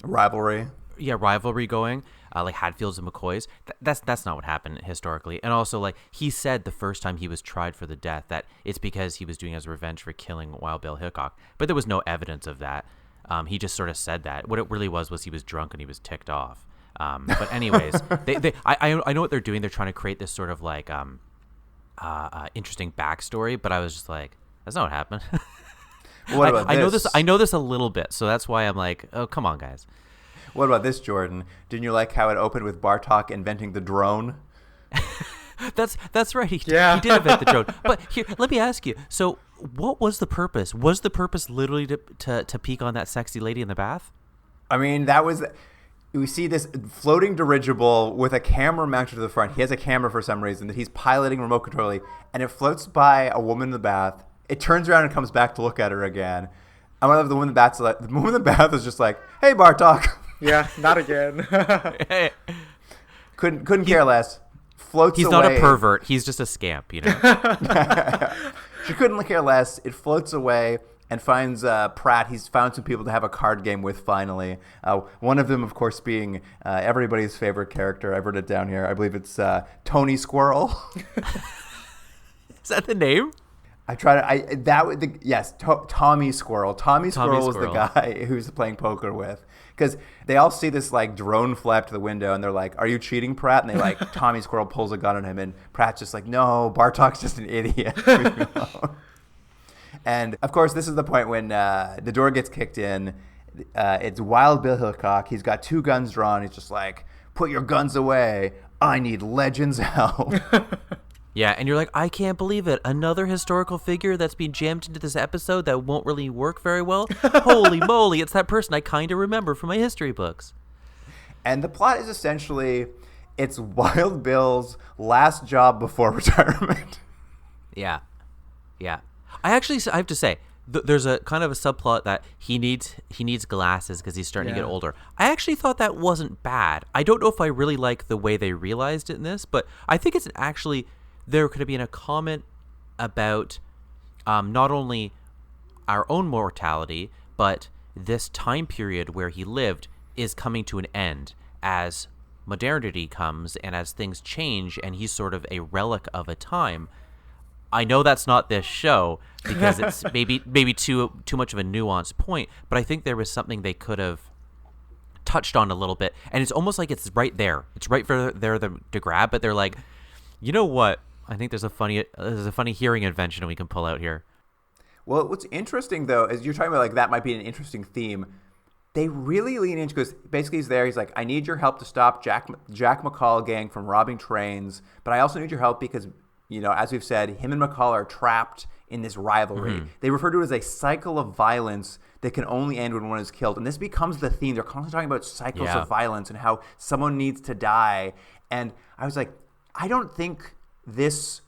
rivalry. Yeah, rivalry going, like Hatfields and McCoys. That's not what happened historically. And also, like, he said the first time he was tried for the death that it's because he was doing it as revenge for killing Wild Bill Hickok. But there was no evidence of that. He just sort of said that. What it really was he was drunk and he was ticked off. But anyways, I know what they're doing. They're trying to create this sort of like interesting backstory. But I was just like, that's not what happened. What about this? I know this a little bit, so that's why I'm like, oh, come on, guys. What about this, Jordan? Didn't you like how it opened with Bartok inventing the drone? That's right. He did invent the drone. But here, let me ask you. So, what was the purpose? Was the purpose literally to peek on that sexy lady in the bath? I mean, we see this floating dirigible with a camera mounted to the front. He has a camera for some reason that he's piloting remote controlling, and it floats by a woman in the bath. It turns around and comes back to look at her again. I wonder if the woman in the bath is just like, "Hey, Bartok." Yeah, not again. Couldn't care less. Floats He's away. not a pervert. He's just a scamp, you know. She couldn't care less. It floats away and finds Pratt. He's found some people to have a card game with finally. One of them, of course, being everybody's favorite character. I've written it down here. I believe it's Tony Squirrel. Is that the name? Tommy Squirrel. Tommy Squirrel was the guy who's playing poker with. Because they all see this like drone fly up to the window and they're like, "Are you cheating, Pratt?" And they like Tommy Squirrel pulls a gun on him and Pratt's just like, "No, Bartok's just an idiot." And of course, this is the point when the door gets kicked in. It's Wild Bill Hickok. He's got 2 guns drawn. He's just like, "Put your guns away. I need Legends help." Yeah, and you're like, I can't believe it. Another historical figure that's being jammed into this episode that won't really work very well? Holy moly, it's that person I kind of remember from my history books. And the plot is essentially, it's Wild Bill's last job before retirement. Yeah. I have to say, there's a kind of a subplot that he needs glasses because he's starting to get older. I actually thought that wasn't bad. I don't know if I really like the way they realized it in this, but I think it's actually... There could have been a comment about not only our own mortality, but this time period where he lived is coming to an end as modernity comes and as things change, and he's sort of a relic of a time. I know that's not this show because it's maybe too much of a nuanced point, but I think there was something they could have touched on a little bit, and it's almost like it's right there. It's right there to grab, but they're like, you know what? I think there's a funny hearing invention we can pull out here. Well, what's interesting though is you're talking about like that might be an interesting theme. They really lean into because basically he's there. He's like, I need your help to stop Jack McCall gang from robbing trains, but I also need your help because, you know, as we've said, him and McCall are trapped in this rivalry. Mm-hmm. They refer to it as a cycle of violence that can only end when one is killed, and this becomes the theme. They're constantly talking about cycles of violence and how someone needs to die. And I was like, I don't think this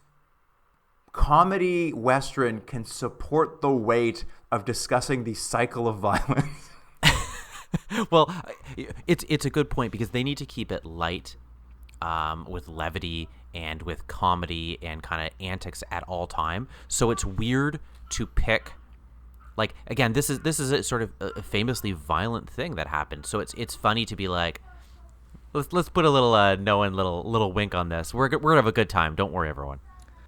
comedy western can support the weight of discussing the cycle of violence. Well, it's a good point because they need to keep it light, with levity and with comedy and kind of antics at all time. So it's weird to pick. Like, again, this is a sort of a famously violent thing that happened. So it's funny to be like, let's put a little knowing little wink on this. We're gonna have a good time. Don't worry, everyone.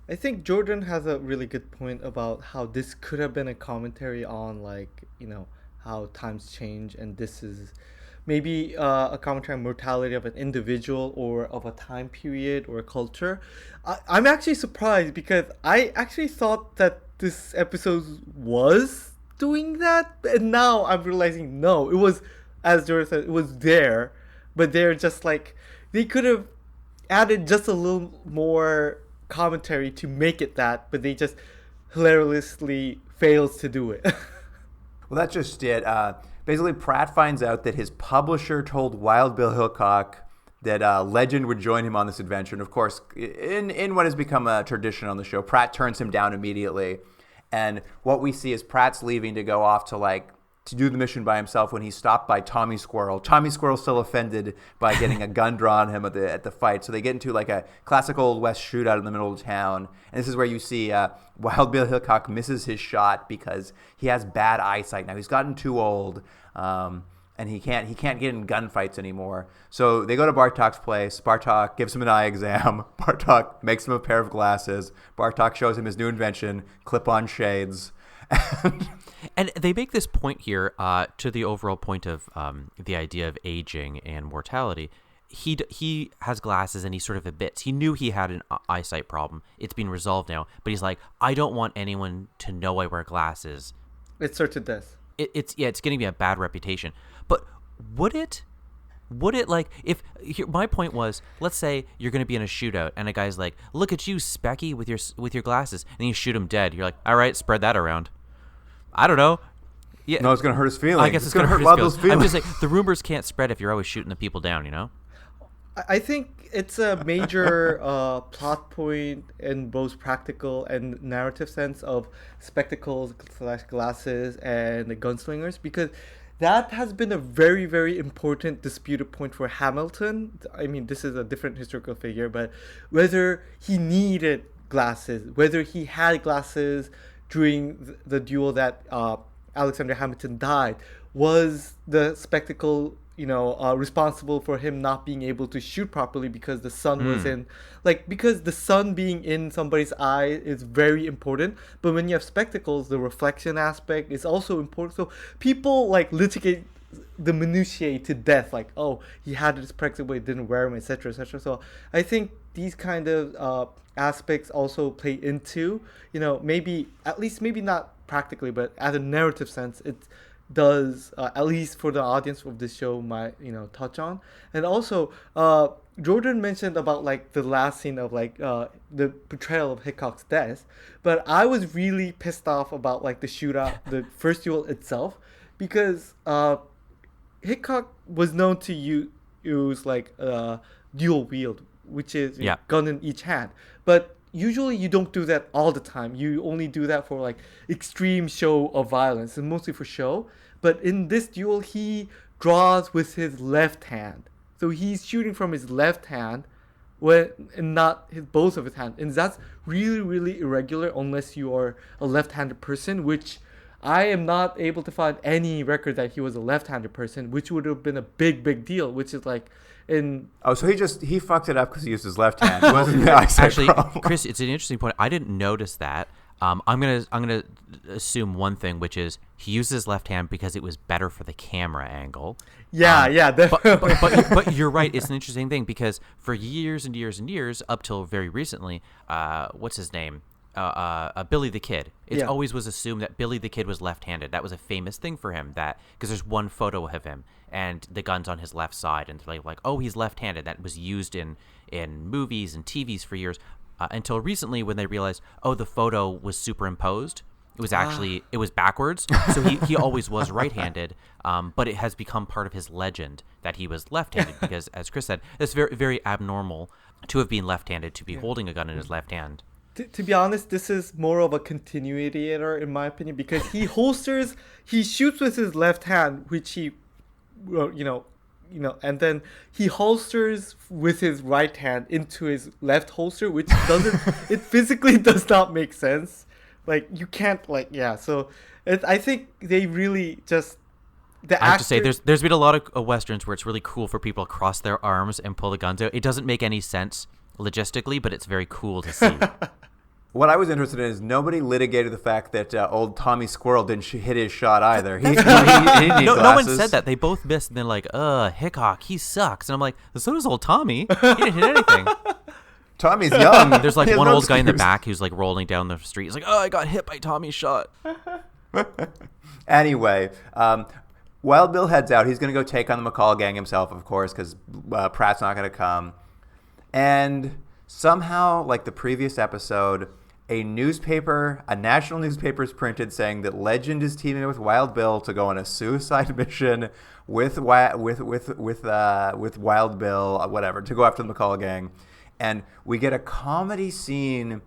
I think Jordan has a really good point about how this could have been a commentary on, like, you know, how times change, and this is maybe a commentary on mortality of an individual or of a time period or a culture. I'm actually surprised because I actually thought that this episode was doing that, and now I'm realizing no, it was, as Jordan said, it was there, but they're just like, they could have added just a little more commentary to make it that, but they just hilariously fails to do it. Well, that's just it. Basically, Pratt finds out that his publisher told Wild Bill Hickok that Legend would join him on this adventure. And of course, in what has become a tradition on the show, Pratt turns him down immediately. And what we see is Pratt's leaving to go off to, like, to do the mission by himself when he's stopped by Tommy Squirrel. Tommy Squirrel's still offended by getting a gun drawn on him at the fight. So they get into like a classic Old West shootout in the middle of town. And this is where you see Wild Bill Hickok misses his shot because he has bad eyesight now. He's gotten too old, and he can't get in gunfights anymore. So they go to Bartok's place. Bartok gives him an eye exam. Bartok makes him a pair of glasses. Bartok shows him his new invention, clip-on shades. And they make this point here to the overall point of the idea of aging and mortality. He has glasses and he sort of admits he knew he had an eyesight problem. It's been resolved now, but he's like, I don't want anyone to know I wear glasses. It's certain death. It's going to be a bad reputation. But would it like if my point was, let's say you're going to be in a shootout and a guy's like, look at you, Specky, with your glasses, and you shoot him dead. You're like, all right, spread that around. I don't know. Yeah, no, it's going to hurt his feelings. I guess it's going to hurt his feelings. I'm just saying the rumors can't spread if you're always shooting the people down. You know. I think it's a major plot point in both practical and narrative sense of spectacles / glasses and the gunslingers, because that has been a very, very important disputed point for Hamilton. I mean, this is a different historical figure, but whether he needed glasses, whether he had glasses during the duel that Alexander Hamilton died, was the spectacle responsible for him not being able to shoot properly because the sun was in, because the sun being in somebody's eye is very important. But when you have spectacles, the reflection aspect is also important. So people litigate the minutiae to death, oh, he had this spectacle but he didn't wear them, etc., etc. So I think these kind of aspects also play into, maybe not practically, but as a narrative sense, it does, at least for the audience of this show, might touch on. And also Jordan mentioned about the last scene of the portrayal of Hickock's death, but I was really pissed off about the shootout, the first duel itself, because Hickock was known to use dual wield, which is gun in each hand, but usually you don't do that all the time. You only do that for extreme show of violence, and mostly for show. But in this duel, he draws with his left hand, so he's shooting from his left hand, and not both of his hands, and that's really, really irregular unless you are a left-handed person, which I am not able to find any record that he was a left-handed person, which would have been a big deal, which is so he fucked it up because he used his left hand. It wasn't the eyesight Actually, problem. Chris, it's an interesting point. I didn't notice that. I'm gonna assume one thing, which is he used his left hand because it was better for the camera angle. Yeah, definitely. But you're right. It's an interesting thing because for years and years and years, up till very recently, what's his name? Billy the Kid. It always was assumed that Billy the Kid was left-handed. That was a famous thing for him. That because there's one photo of him and the gun's on his left side, and they're like, oh, he's left-handed. That was used in movies and TVs for years, until recently when they realized, oh, the photo was superimposed. It was actually it was backwards. So he always was right-handed, but it has become part of his legend that he was left-handed because, as Chris said, it's very, very abnormal to have been left-handed, to be holding a gun in his left hand. To be honest, this is more of a continuity error in my opinion, because he shoots with his left hand, which he, and then he holsters with his right hand into his left holster, which it physically does not make sense. You can't so I think they really just. I have to say, there's been a lot of westerns where it's really cool for people to cross their arms and pull the guns out. It doesn't make any sense logistically, but it's very cool to see. What I was interested in is nobody litigated the fact that old Tommy Squirrel didn't hit his shot either. He didn't need no one glasses. said that. They both missed, and they're like, Hickock, he sucks. And I'm like, so does old Tommy. He didn't hit anything. Tommy's young. There's one old guy in the back who's rolling down the street. He's like, oh, I got hit by Tommy's shot. Anyway, Wild Bill heads out. He's going to go take on the McCall gang himself, of course, because Pratt's not going to come. And somehow, like the previous episode, a national newspaper is printed saying that Legend is teaming with Wild Bill to go on a suicide mission with Wild Bill, whatever, to go after the McCall gang. And we get a comedy scene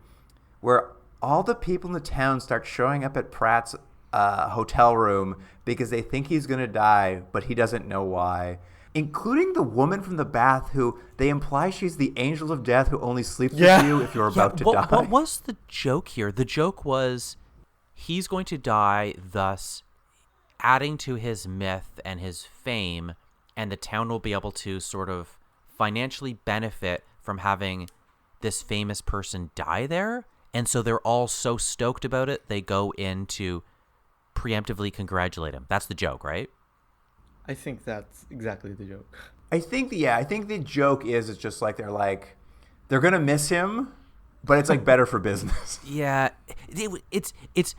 where all the people in the town start showing up at Pratt's hotel room because they think he's going to die, but he doesn't know why. Including the woman from the bath who they imply she's the angel of death who only sleeps with you if you're about to die. What was the joke here? The joke was he's going to die, thus adding to his myth and his fame, and the town will be able to sort of financially benefit from having this famous person die there. And so they're all so stoked about it, they go in to preemptively congratulate him. That's the joke, right? I think that's exactly the joke. I think the joke is it's just like they're gonna miss him, but it's like better for business. Yeah, it's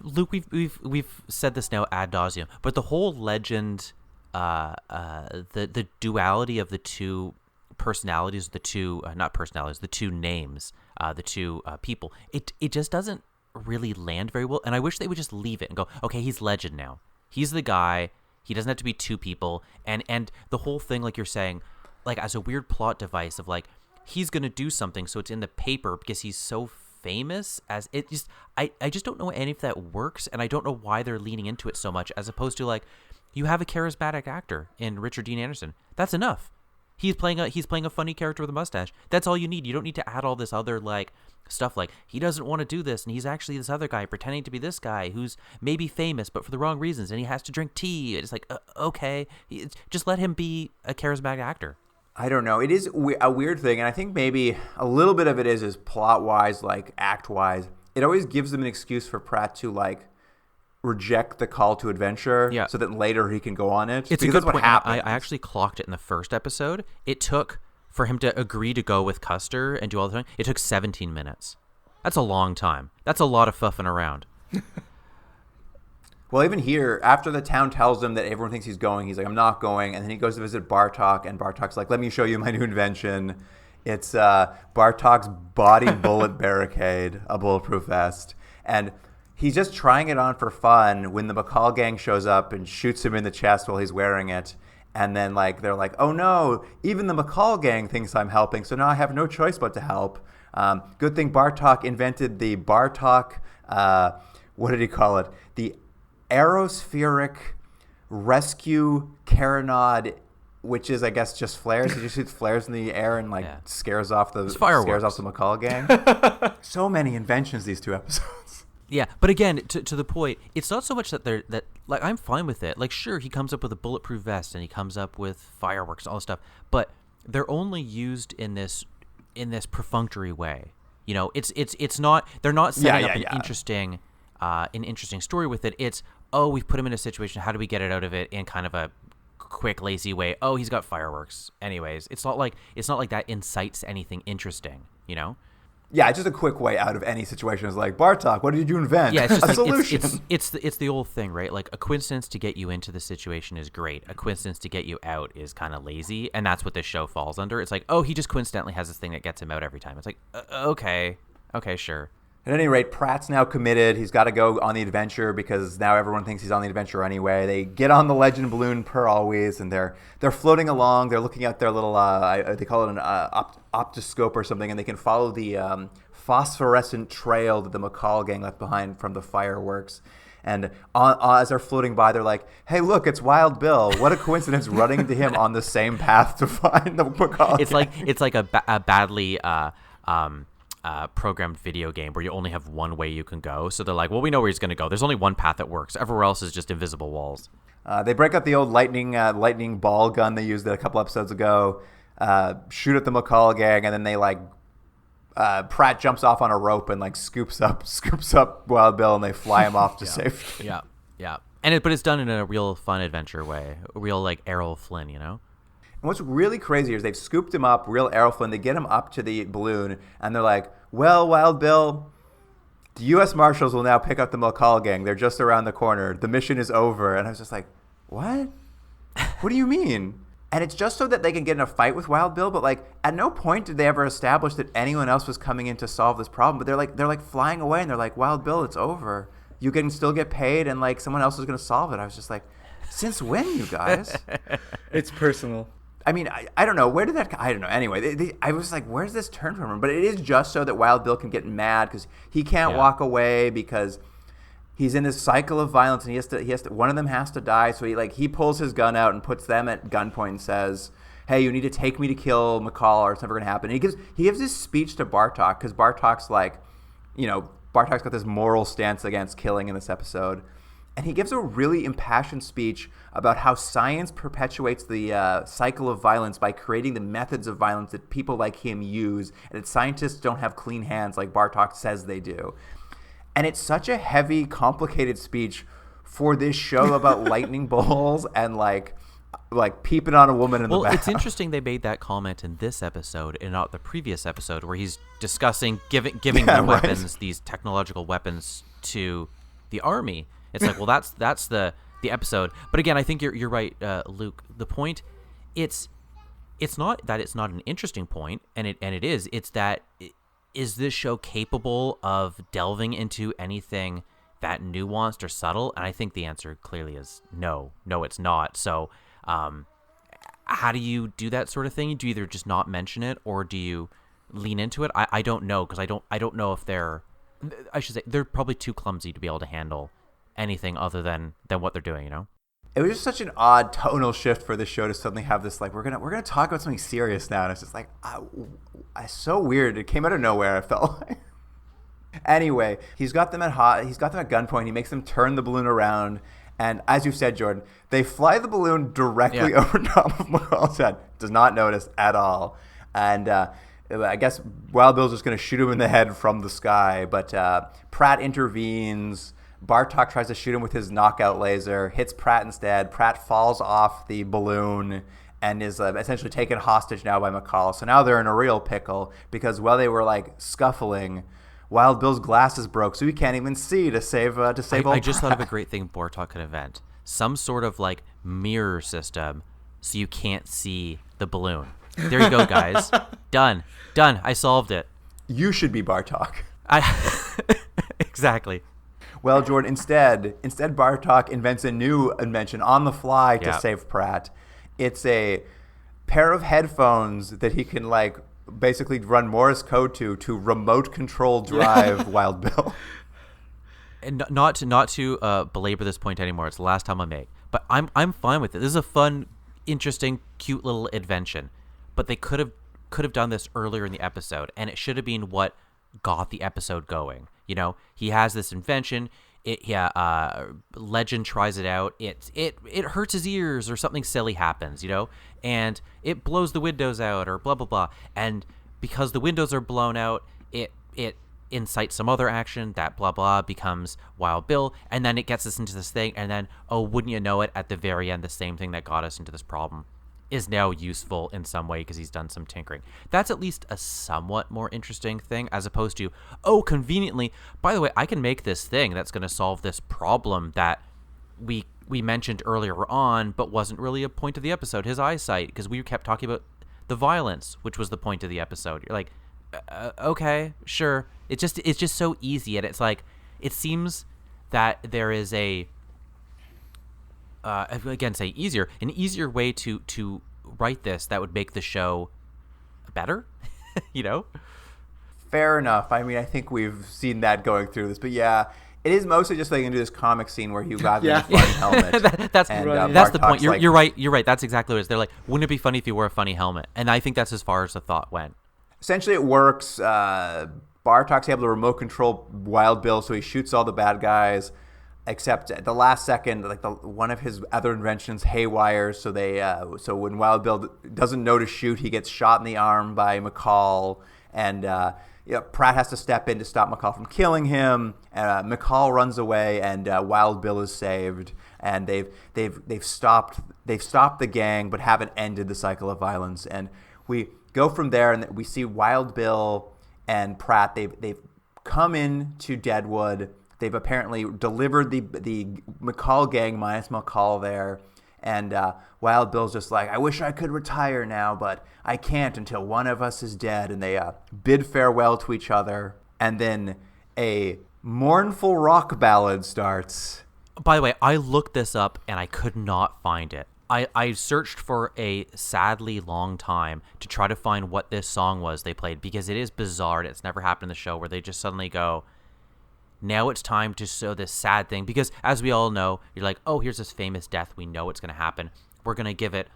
Luke. We've said this now ad nauseum, but the whole legend, the duality of the two personalities, the two not personalities, the two names, the two people. It just doesn't really land very well, and I wish they would just leave it and go, okay, he's legend now. He's the guy. He doesn't have to be two people, and the whole thing, like you're saying, like as a weird plot device of like he's gonna do something, so it's in the paper because he's so famous. As it just, I just don't know any if that works, and I don't know why they're leaning into it so much, as opposed to like you have a charismatic actor in Richard Dean Anderson. That's enough. He's playing a funny character with a mustache. That's all you need. You don't need to add all this other like stuff like he doesn't want to do this and he's actually this other guy pretending to be this guy who's maybe famous but for the wrong reasons and he has to drink tea. It's like okay, just let him be a charismatic actor. I don't know. It is a weird thing, and I think maybe a little bit of it is plot wise, like act wise. It always gives them an excuse for Pratt to like reject the call to adventure, so that later he can go on it. It's a good point. I actually clocked it in the first episode. It took for him to agree to go with Custer and do all the thing. It took 17 minutes. That's a long time. That's a lot of fuffing around. Well, even here, after the town tells him that everyone thinks he's going, he's like, I'm not going. And then he goes to visit Bartok, and Bartok's like, let me show you my new invention. It's Bartok's body bullet barricade, a bulletproof vest. And he's just trying it on for fun when the McCall gang shows up and shoots him in the chest while he's wearing it. And then like they're like, oh no, even the McCall gang thinks I'm helping, so now I have no choice but to help. Good thing Bartok invented the Bartok, what did he call it? The aerospheric rescue carronade, which is, I guess, just flares. He just shoots flares in the air and scares off the McCall gang. So many inventions these two episodes. Yeah, but again, to the point, it's not so much that like I'm fine with it. Like, sure, he comes up with a bulletproof vest and he comes up with fireworks and all this stuff, but they're only used in this perfunctory way. You know, it's not, they're not setting up an interesting story with it. It's, oh, we've put him in a situation. How do we get it out of it in kind of a quick, lazy way? Oh, he's got fireworks. Anyways, it's not like that incites anything interesting. You know. Yeah, it's just a quick way out of any situation. It's like, Bartok, what did you invent? Yeah, it's just a solution. It's the old thing, right? Like a coincidence to get you into the situation is great. A coincidence to get you out is kind of lazy, and that's what this show falls under. It's like, oh, he just coincidentally has this thing that gets him out every time. It's like, okay, sure. At any rate, Pratt's now committed. He's got to go on the adventure because now everyone thinks he's on the adventure anyway. They get on the Legend balloon per always, and they're floating along. They're looking at their little they call it an optoscope or something, and they can follow the phosphorescent trail that the McCall gang left behind from the fireworks. And as they're floating by, they're like, "Hey, look, it's Wild Bill! What a coincidence! Running into him on the same path to find the McCall gang." It's like a badly programmed video game where you only have one way you can go. So they're like, well, we know where he's going to go. There's only one path that works. Everywhere else is just invisible walls. They break out the old lightning ball gun they used a couple episodes ago, shoot at the McCall gang, and then they Pratt jumps off on a rope and scoops up Wild Bill, and they fly him off to safety. Yeah. But it's done in a real fun adventure way, a real Errol Flynn, you know? And what's really crazy is they've scooped him up, real Errol Flynn. They get him up to the balloon, and they're like, well, Wild Bill, the U.S. Marshals will now pick up the McCall gang. They're just around the corner. The mission is over. And I was just like, what? What do you mean? And it's just so that they can get in a fight with Wild Bill, but at no point did they ever establish that anyone else was coming in to solve this problem. But they're flying away, and they're like, Wild Bill, it's over. You can still get paid, and someone else is going to solve it. I was just like, since when, you guys? It's personal. I mean, I don't know. Where did that – I don't know. Anyway, I was like, where's this turn from him? But it is just so that Wild Bill can get mad because he can't walk away because he's in this cycle of violence, and he has to one of them has to die. So he pulls his gun out and puts them at gunpoint and says, "Hey, you need to take me to kill McCall, or it's never going to happen." And he gives this speech to Bartok, because Bartok's Bartok's got this moral stance against killing in this episode. And he gives a really impassioned speech about how science perpetuates the cycle of violence by creating the methods of violence that people like him use, and that scientists don't have clean hands like Bartok says they do. And it's such a heavy, complicated speech for this show about lightning bolts and like peeping on a woman in the back. Well, it's interesting they made that comment in this episode and not the previous episode, where he's discussing giving the weapons, these technological weapons, to the army. It's like, well, that's the episode. But again, I think you're right, Luke. The point, it's not that it's not an interesting point, and it is. It's that, is this show capable of delving into anything that nuanced or subtle? And I think the answer clearly is no. No, it's not. So, how do you do that sort of thing? Do you either just not mention it, or do you lean into it? I don't know, because I don't know if they're probably too clumsy to be able to handle anything other than what they're doing, It was just such an odd tonal shift for the show to suddenly have this, like, we're gonna talk about something serious now, and it's just like, it's so weird. It came out of nowhere, I felt like. Anyway, he's got them at gunpoint. He makes them turn the balloon around, and as you said, Jordan, they fly the balloon directly over top of McCall's head. Does not notice at all, and I guess Wild Bill's just gonna shoot him in the head from the sky, but Pratt intervenes. Bartok tries to shoot him with his knockout laser, hits Pratt instead. Pratt falls off the balloon and is essentially taken hostage now by McCall. So now they're in a real pickle, because while they were scuffling, Wild Bill's glasses broke, so he can't even see to save I just thought of a great thing Bartok could invent. Some sort of mirror system so you can't see the balloon. There you go, guys. Done. I solved it. You should be Bartok. Exactly. Well, Jordan, instead Bartok invents a new invention on the fly to save Pratt. It's a pair of headphones that he can basically run Morse code to remote control drive Wild Bill. And not to belabor this point anymore. It's the last time I make. But I'm fine with it. This is a fun, interesting, cute little invention. But they could have done this earlier in the episode, and it should have been what got the episode going. He has this invention. Legend tries it out. It hurts his ears, or something silly happens, and it blows the windows out, or blah blah blah. And because the windows are blown out, it incites some other action. That blah blah becomes Wild Bill, and then it gets us into this thing. And then, oh, wouldn't you know it? At the very end, the same thing that got us into this problem is now useful in some way because he's done some tinkering. That's at least a somewhat more interesting thing, as opposed to, oh, conveniently, by the way, I can make this thing that's going to solve this problem that we mentioned earlier on, but wasn't really a point of the episode, his eyesight, because we kept talking about the violence, which was the point of the episode. You're like, okay, sure. It's just so easy, and it's like, it seems that there is an easier way to write this that would make the show better, Fair enough. I mean, I think we've seen that going through this, but yeah, it is mostly just into this comic scene where Hugh got a funny helmet. That's the point. You're right. That's exactly what it is. They're like, wouldn't it be funny if you wore a funny helmet? And I think that's as far as the thought went. Essentially, it works. Bartok's able to remote control Wild Bill, so he shoots all the bad guys. Except at the last second, one of his other inventions haywires. So when Wild Bill doesn't know to shoot, he gets shot in the arm by McCall, and Pratt has to step in to stop McCall from killing him. McCall runs away, and Wild Bill is saved. And they've stopped the gang, but haven't ended the cycle of violence. And we go from there, and we see Wild Bill and Pratt. They've come in to Deadwood. They've apparently delivered the McCall gang minus McCall there. And Wild Bill's just like, I wish I could retire now, but I can't until one of us is dead. And they bid farewell to each other. And then a mournful rock ballad starts. By the way, I looked this up and I could not find it. I searched for a sadly long time to try to find what this song was they played, because it is bizarre. It's never happened in the show where they just suddenly go, now it's time to show this sad thing, because as we all know, you're like, oh, here's this famous death. We know it's going to happen. We're going to give it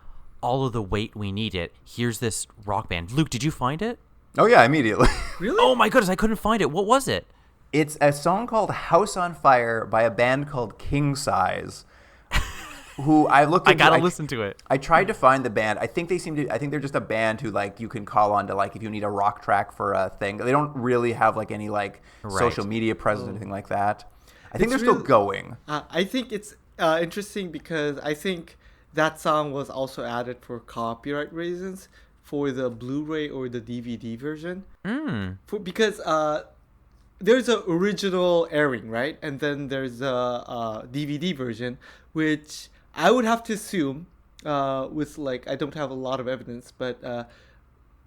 all of the weight we need it. Here's this rock band. Luke, did you find it? Oh, yeah, immediately. Really? Oh my goodness, I couldn't find it. What was it? It's a song called House on Fire by a band called King Size, who I looked into. I gotta listen to it. I tried to find the band. I think they're just a band who like you can call on to like if you need a rock track for a thing. They don't really have like any like social media presence or anything like that. I think they're still going. I think it's interesting because I think that song was also added for copyright reasons for the Blu-ray or the DVD version. Because there's an original airing, right? And then there's a DVD version, which I would have to assume, with like, I don't have a lot of evidence, but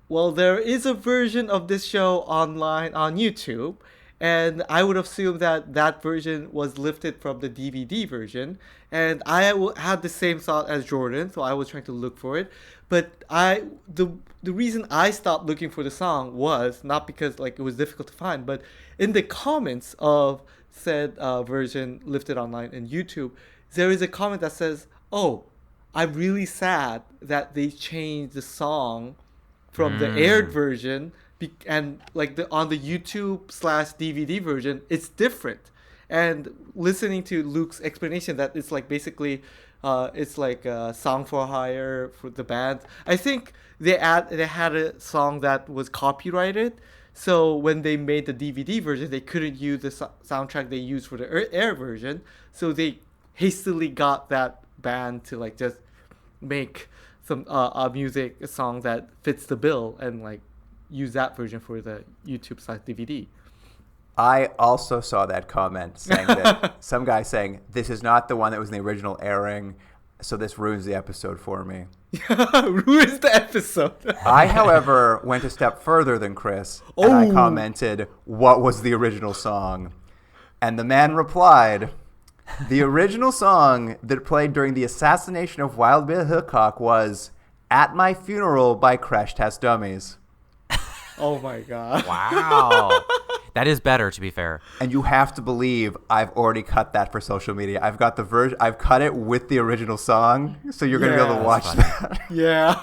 well, there is a version of this show online on YouTube, and I would assume that that version was lifted from the DVD version. And I had the same thought as Jordan, so I was trying to look for it. But the reason I stopped looking for the song was not because like it was difficult to find, but in the comments of said version lifted online in YouTube, there is a comment that says, "Oh, I'm really sad that they changed the song from the aired version, and like on the YouTube/DVD version, it's different." And listening to Luke's explanation that it's like basically, it's like a song for hire for the band. I think they had a song that was copyrighted, so when they made the DVD version, they couldn't use the soundtrack they used for the air version. So they hastily got that band to like just make some a song that fits the bill and like use that version for the YouTube/DVD. I also saw that comment saying that some guy saying this is not the one that was in the original airing, so this ruins the episode for me. Ruins the episode. I, however, went a step further than Chris, and I commented, "What was the original song?" And the man replied, "The original song that played during the assassination of Wild Bill Hickock was 'At My Funeral' by Crash Test Dummies." Oh my god. Wow. That is better, to be fair. And you have to believe I've already cut that for social media. I've got the version. I've cut it with the original song, so you're going to be able to watch that. Yeah.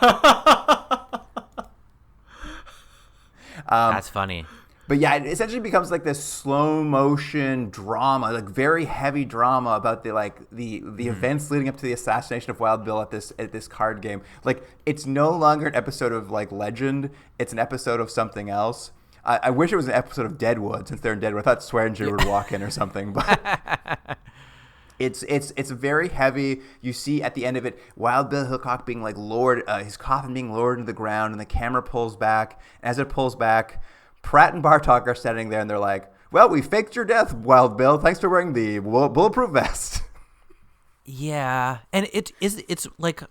That's funny. But yeah, it essentially becomes like this slow motion drama, like very heavy drama about the events leading up to the assassination of Wild Bill at this card game. Like it's no longer an episode of like Legend; it's an episode of something else. I wish it was an episode of Deadwood, since they're in Deadwood. I thought Swearinger would walk in or something, but it's very heavy. You see at the end of it, Wild Bill Hickock being like lowered, his coffin being lowered into the ground, and the camera pulls back. As it pulls back, Pratt and Bartok are standing there, and they're like, "Well, we faked your death, Wild Bill. Thanks for wearing the bulletproof vest." Yeah, and it's like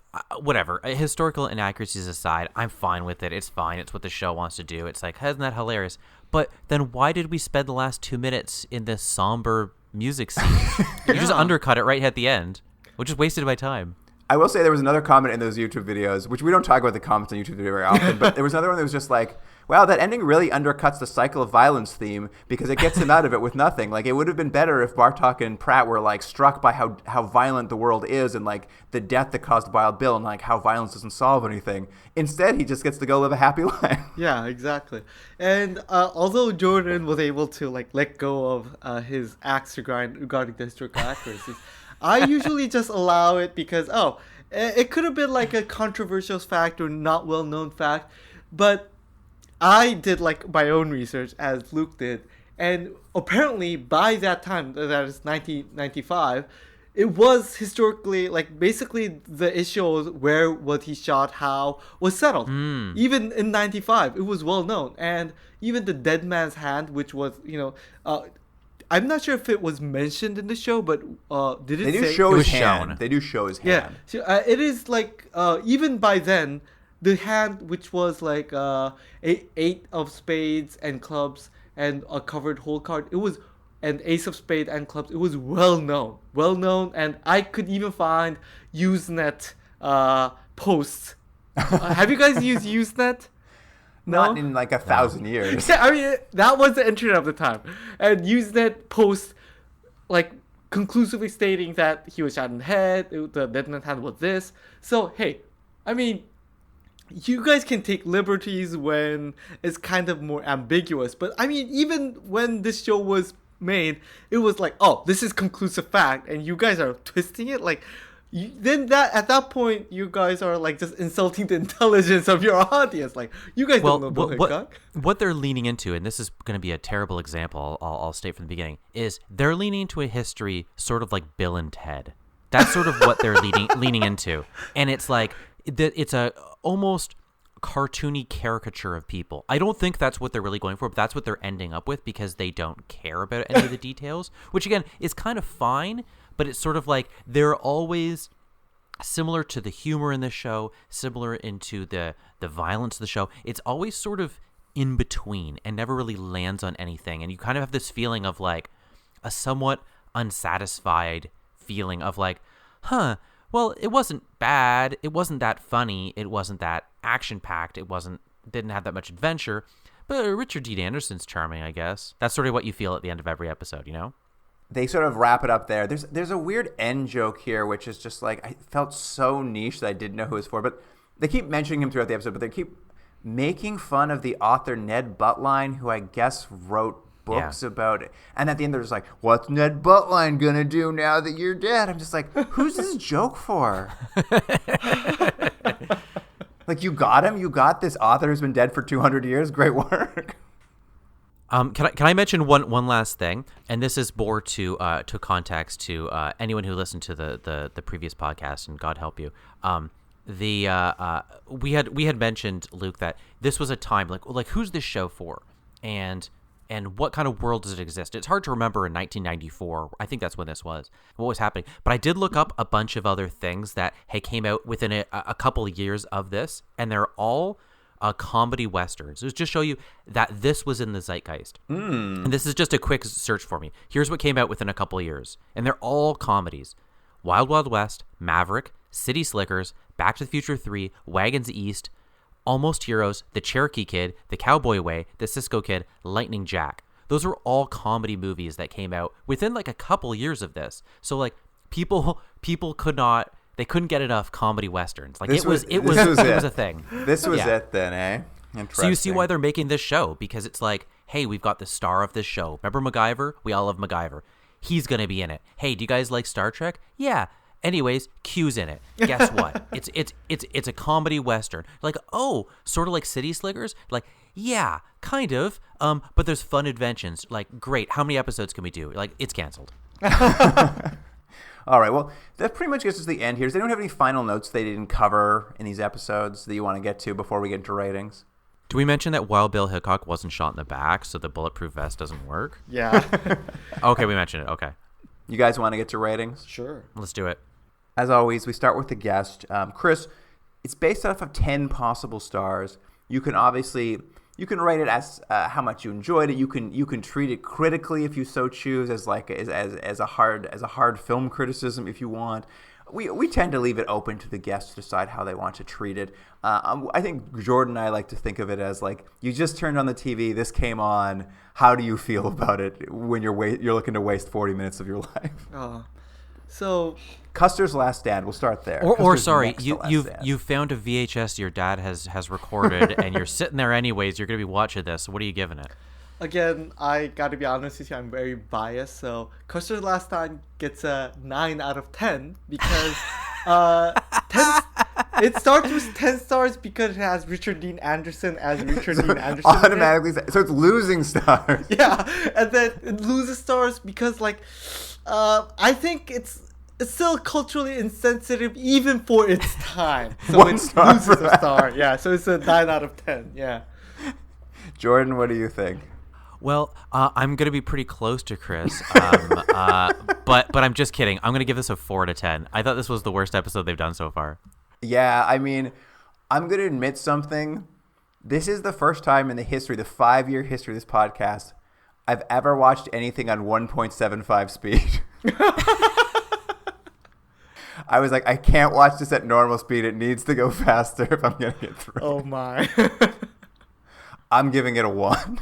whatever. Historical inaccuracies aside, I'm fine with it. It's fine. It's what the show wants to do. It's like, isn't that hilarious? But then why did we spend the last 2 minutes in this somber music scene? You just undercut it right at the end, which is wasted my time. I will say there was another comment in those YouTube videos, which we don't talk about the comments on YouTube video very often, but there was another one that was just like, wow, that ending really undercuts the cycle of violence theme because it gets him out of it with nothing. Like, it would have been better if Bartok and Pratt were, like, struck by how violent the world is and, like, the death that caused Wild Bill and, like, how violence doesn't solve anything. Instead, he just gets to go live a happy life. Yeah, exactly. And although Jordan was able to, like, let go of his axe to grind regarding the historical accuracies, I usually just allow it because, it could have been, like, a controversial fact or not well-known fact, but I did like my own research as Luke did, and apparently by that time, that is 1995, it was historically like basically the issue was where was he shot, how was settled. Even in 95, it was well known, and even the dead man's hand, which was I'm not sure if it was mentioned in the show, but did it? They do say show it his was hand. shown. They do show his Yeah, hand. so, it is like even by then. The hand, which was like eight of spades and clubs and a covered hole card, it was an ace of spades and clubs. It was well known, and I could even find Usenet posts. Have you guys used Usenet? Not in like 1,000 years. Yeah, I mean, that was the internet of the time. And Usenet post, like, conclusively stating that he was shot in the head, the detonant hand was this. So, hey, I mean, you guys can take liberties when it's kind of more ambiguous. But, I mean, even when this show was made, it was like, oh, this is conclusive fact, and you guys are twisting it? Like, then at that point, you guys are like just insulting the intelligence of your audience. Like, you guys don't know Bill Hickock. What they're leaning into, and this is going to be a terrible example, I'll state from the beginning, is they're leaning into a history sort of like Bill and Ted. That's sort of what they're leaning into, and it's like it's a almost cartoony caricature of people. I don't think that's what they're really going for, but that's what they're ending up with because they don't care about any of the details, which again is kind of fine. But it's sort of like they're always similar to the humor in the show, similar into the violence of the show. It's always sort of in between and never really lands on anything. And you kind of have this feeling of like a somewhat unsatisfied feeling of like, well, it wasn't bad. It wasn't that funny. It wasn't that action-packed. Didn't have that much adventure. But Richard Dean Anderson's charming, I guess. That's sort of what you feel at the end of every episode, you know? They sort of wrap it up there. There's a weird end joke here, which is just like, I felt so niche that I didn't know who it was for. But they keep mentioning him throughout the episode, but they keep making fun of the author Ned Buttline, who I guess wrote books about it. And at the end, they're just like, what's Ned Buttline going to do now that you're dead? I'm just like, who's this joke for? Like, you got him? You got this author who's been dead for 200 years? Great work. Can I mention one last thing? And this is more to context to anyone who listened to the previous podcast, and God help you. We had mentioned, Luke, that this was a time like who's this show for, and what kind of world does it exist? It's hard to remember in 1994. I think that's when this was. What was happening? But I did look up a bunch of other things that came out within a couple of years of this, and they're all comedy westerns. It was just show you that this was in the zeitgeist. And this is just a quick search for me. Here's what came out within a couple of years, and they're all comedies: Wild Wild West, Maverick, City Slickers, Back to the Future 3, Wagons East, Almost Heroes, The Cherokee Kid, The Cowboy Way, The Cisco Kid, Lightning Jack. Those are all comedy movies that came out within like a couple years of this. So like people couldn't get enough comedy westerns. Like it was a thing. This was it then, eh? Interesting. So you see why they're making this show, because it's like, hey, we've got the star of this show. Remember MacGyver? We all love MacGyver. He's gonna be in it. Hey, do you guys like Star Trek? Yeah. Anyways, Q's in it. Guess what? It's a comedy western. Like, oh, sort of like City Slickers? Like, yeah, kind of. But there's fun inventions. Like, great. How many episodes can we do? Like, it's canceled. All right, well, that pretty much gets us to the end here. Does anyone have any final notes they didn't cover in these episodes that you want to get to before we get into ratings? Do we mention that Wild Bill Hickok wasn't shot in the back, so the bulletproof vest doesn't work? Yeah. Okay, we mentioned it. Okay. You guys want to get to ratings? Sure. Let's do it. As always, we start with the guest. Chris, it's based off of 10 possible stars. You can rate it as how much you enjoyed it. You can treat it critically if you so choose, as a hard film criticism if you want. We tend to leave it open to the guests to decide how they want to treat it. I think Jordan and I like to think of it as like, you just turned on the TV, this came on. How do you feel about it when you're looking to waste 40 minutes of your life? So Custer's Last Stand. We'll start there. Or sorry, you found a VHS your dad has recorded, and you're sitting there anyways. You're gonna be watching this. What are you giving it? Again, I gotta be honest with you, I'm very biased. So Custer's Last Stand gets a 9 out of 10 because 10. It starts with 10 stars because it has Richard Dean Anderson as Richard Dean Anderson. Automatically, so it's losing stars. Yeah, and then it loses stars because I think it's still culturally insensitive even for its time. So One it star loses for a that. star. Yeah, so it's a 9 out of 10. Yeah. Jordan, what do you think? Well, I'm gonna be pretty close to Chris, but I'm just kidding. I'm gonna give this a 4 out of 10. I thought this was the worst episode they've done so far. Yeah, I mean, I'm going to admit something. This is the first time in the 5-year history of this podcast, I've ever watched anything on 1.75 speed. I was like, I can't watch this at normal speed. It needs to go faster if I'm going to get through. Oh my. I'm giving it a 1.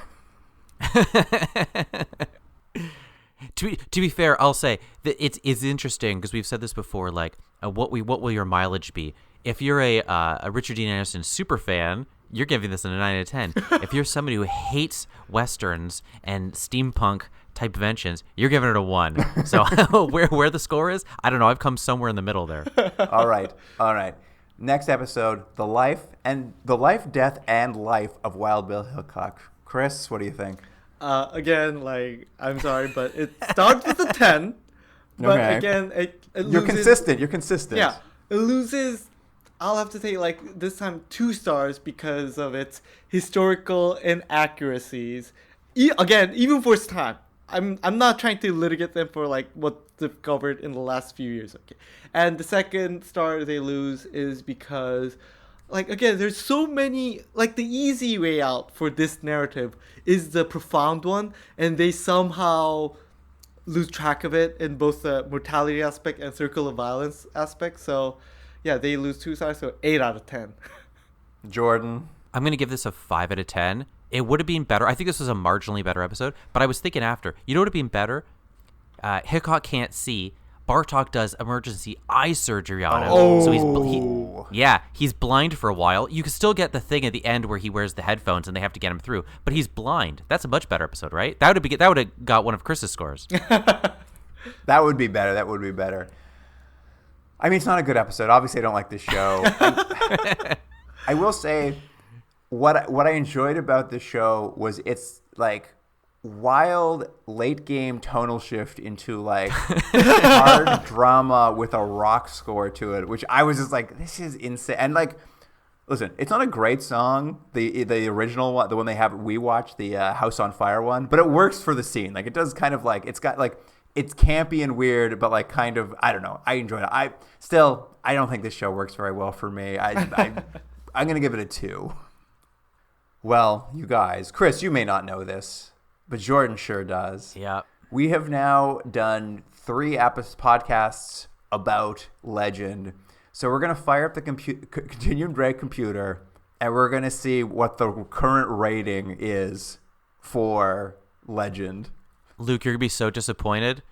To be fair, I'll say that it's interesting because we've said this before. Like, what will your mileage be? If you're a Richard Dean Anderson super fan, you're giving this a 9 out of 10. If you're somebody who hates westerns and steampunk type inventions, you're giving it a 1. So where the score is, I don't know. I've come somewhere in the middle there. All right. Next episode, the life, death, and life of Wild Bill Hickok. Chris, what do you think? Again, like, I'm sorry, but it starts with a 10. But Okay. again, it loses. You're consistent. Yeah, it loses. I'll have to say, like, this time 2 stars because of its historical inaccuracies. Again, even for its time. I'm not trying to litigate them for, like, what they've covered in the last few years. Okay. And the second star they lose is because, like, again, there's so many, like, the easy way out for this narrative is the profound one, and they somehow lose track of it in both the mortality aspect and circle of violence aspect. So, yeah, they lose 2 stars, so 8 out of 10. Jordan. I'm going to give this a 5 out of 10. It would have been better. I think this was a marginally better episode, but I was thinking after. You know what would have been better? Hickock can't see. Bartok does emergency eye surgery on him. Oh. So he's blind for a while. You can still get the thing at the end where he wears the headphones and they have to get him through, but he's blind. That's a much better episode, right? That would have got one of Chris's scores. That would be better. I mean, it's not a good episode. Obviously, I don't like this show. I will say what I enjoyed about this show was its, like, wild late game tonal shift into, like, hard drama with a rock score to it, which I was just like, this is insane. And, like, listen, it's not a great song, the original one, the one we watched, the House on Fire one, but it works for the scene. Like, it does kind of, like, it's got, like, it's campy and weird, but, like, kind of, I don't know, I enjoyed it. I don't think this show works very well for me. I'm gonna give it a 2. Well, you guys, Chris, you may not know this, but Jordan sure does. Yeah. We have now done 3 podcasts about Legend. So we're going to fire up the continuum break computer, and we're going to see what the current rating is for Legend. Luke, you're going to be so disappointed.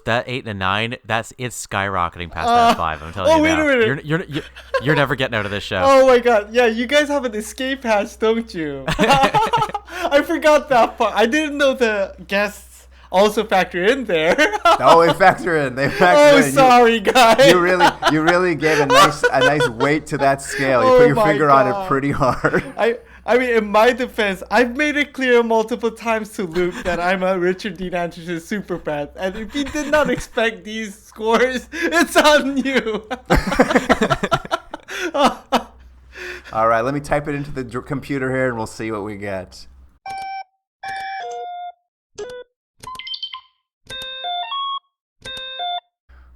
That 8 and a 9, it's skyrocketing past that 5. I'm telling you wait now. a minute. You're never getting out of this show. Oh my god, yeah, you guys have an escape hatch, don't you? I forgot that part. I didn't know the guests also factor in there. Oh, they factor in. Oh, sorry, guys. You really gave a nice weight to that scale. You put your finger on it pretty hard. I mean, in my defense, I've made it clear multiple times to Luke that I'm a Richard Dean Anderson super fan, and if he did not expect these scores, it's on you. All right, let me type it into the computer here, and we'll see what we get.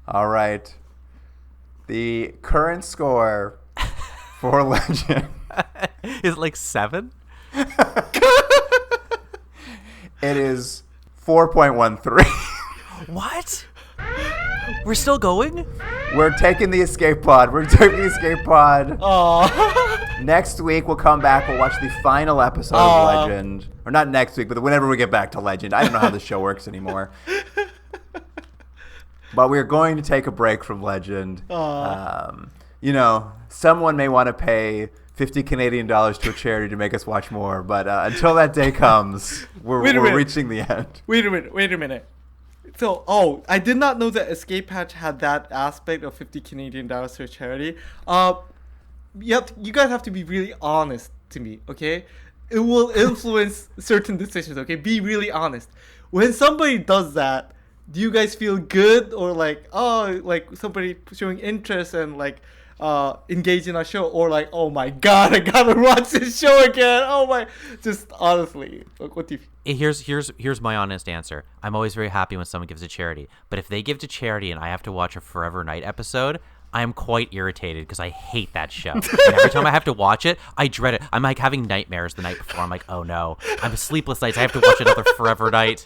All right. The current score for Legend is it like 7? It is 4.13. What? We're still going? We're taking the escape pod. Aww. Next week, we'll come back. We'll watch the final episode of Legend. Or not next week, but whenever we get back to Legend. I don't know how this show works anymore. But we're going to take a break from Legend. Someone may want to pay $50 Canadian to a charity to make us watch more. But until that day comes, we're reaching the end. Wait a minute. So, I did not know that Escape Hatch had that aspect of $50 Canadian to a charity. You guys have to be really honest to me, okay? It will influence certain decisions, okay? Be really honest. When somebody does that, do you guys feel good or like somebody showing interest and like engage in our show, or like, oh my god, I gotta watch this show again? Oh my, just honestly, what do you feel? Here's my honest answer. I'm always very happy when someone gives to charity, but if they give to charity and I have to watch a Forever Night episode, I am quite irritated because I hate that show. And every time I have to watch it, I dread it. I'm like having nightmares the night before. I'm like, oh no, I'm sleepless nights. I have to watch another Forever Night.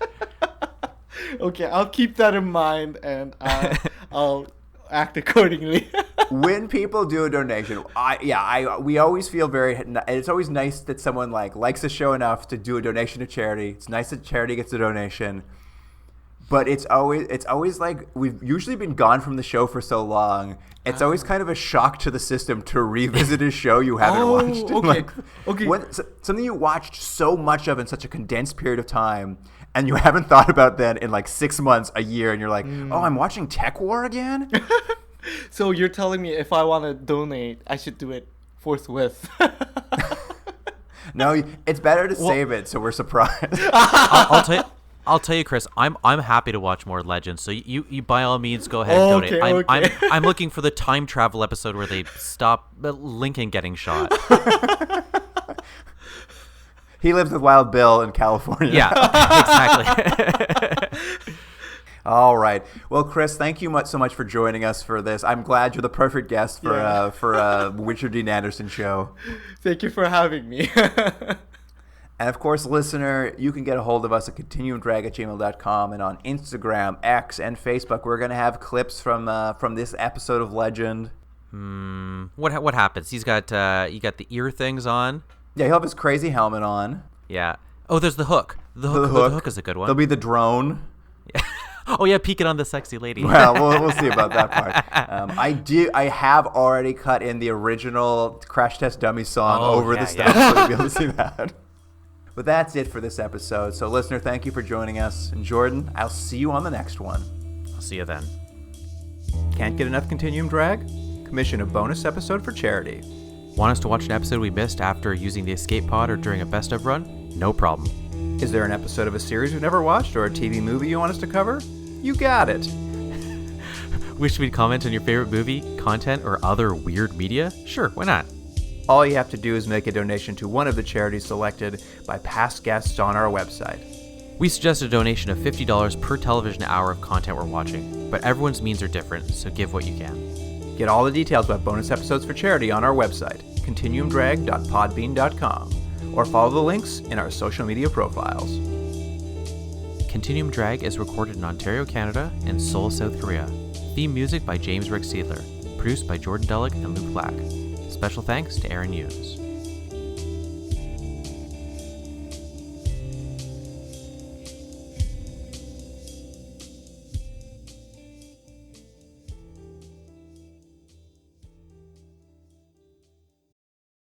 Okay, I'll keep that in mind and I'll act accordingly. when people do a donation, we always feel it's always nice that someone likes the show enough to do a donation to charity. It's nice that charity gets a donation. But it's always like we've usually been gone from the show for so long. It's always kind of a shock to the system to revisit a show you haven't watched. Okay. Something you watched so much of in such a condensed period of time, and you haven't thought about then in 6 months, a year, and you're like, oh, I'm watching Tech War again? So you're telling me if I want to donate, I should do it forthwith. No, it's better to save it so we're surprised. I'll tell you, Chris. I'm happy to watch more Legends. So you by all means go ahead and donate. I'm looking for the time travel episode where they stop Lincoln getting shot. He lives with Wild Bill in California. Yeah, exactly. All right. Well, Chris, thank you so much for joining us for this. I'm glad you're the perfect guest for Richard Dean Anderson show. Thank you for having me. And of course, listener, you can get a hold of us at continuumdrag@gmail.com, and on Instagram, X, and Facebook. We're going to have clips from this episode of Legend. What happens? He's got you got the ear things on. Yeah, he'll have his crazy helmet on. Yeah. Oh, there's the hook. The hook is a good one. There'll be the drone. Yeah. Oh yeah, peeking on the sexy lady. Well, we'll see about that part. I have already cut in the original Crash Test Dummy song over the stuff, so you'll be able to see that. But that's it for this episode. So, listener, thank you for joining us. And Jordan, I'll see you on the next one. I'll see you then. Can't get enough Continuum Drag? Commission a bonus episode for charity. Want us to watch an episode we missed after using the escape pod or during a best of run? No problem. Is there an episode of a series we've never watched or a TV movie you want us to cover? You got it. Wish we'd comment on your favorite movie, content, or other weird media? Sure, why not? All you have to do is make a donation to one of the charities selected by past guests on our website. We suggest a donation of $50 per television hour of content we're watching, but everyone's means are different, so give what you can. Get all the details about bonus episodes for charity on our website, continuumdrag.podbean.com, or follow the links in our social media profiles. Continuum Drag is recorded in Ontario, Canada, and Seoul, South Korea. Theme music by James Rick Seidler, produced by Jordan Dullock and Luke Black. Special thanks to Aaron Hughes.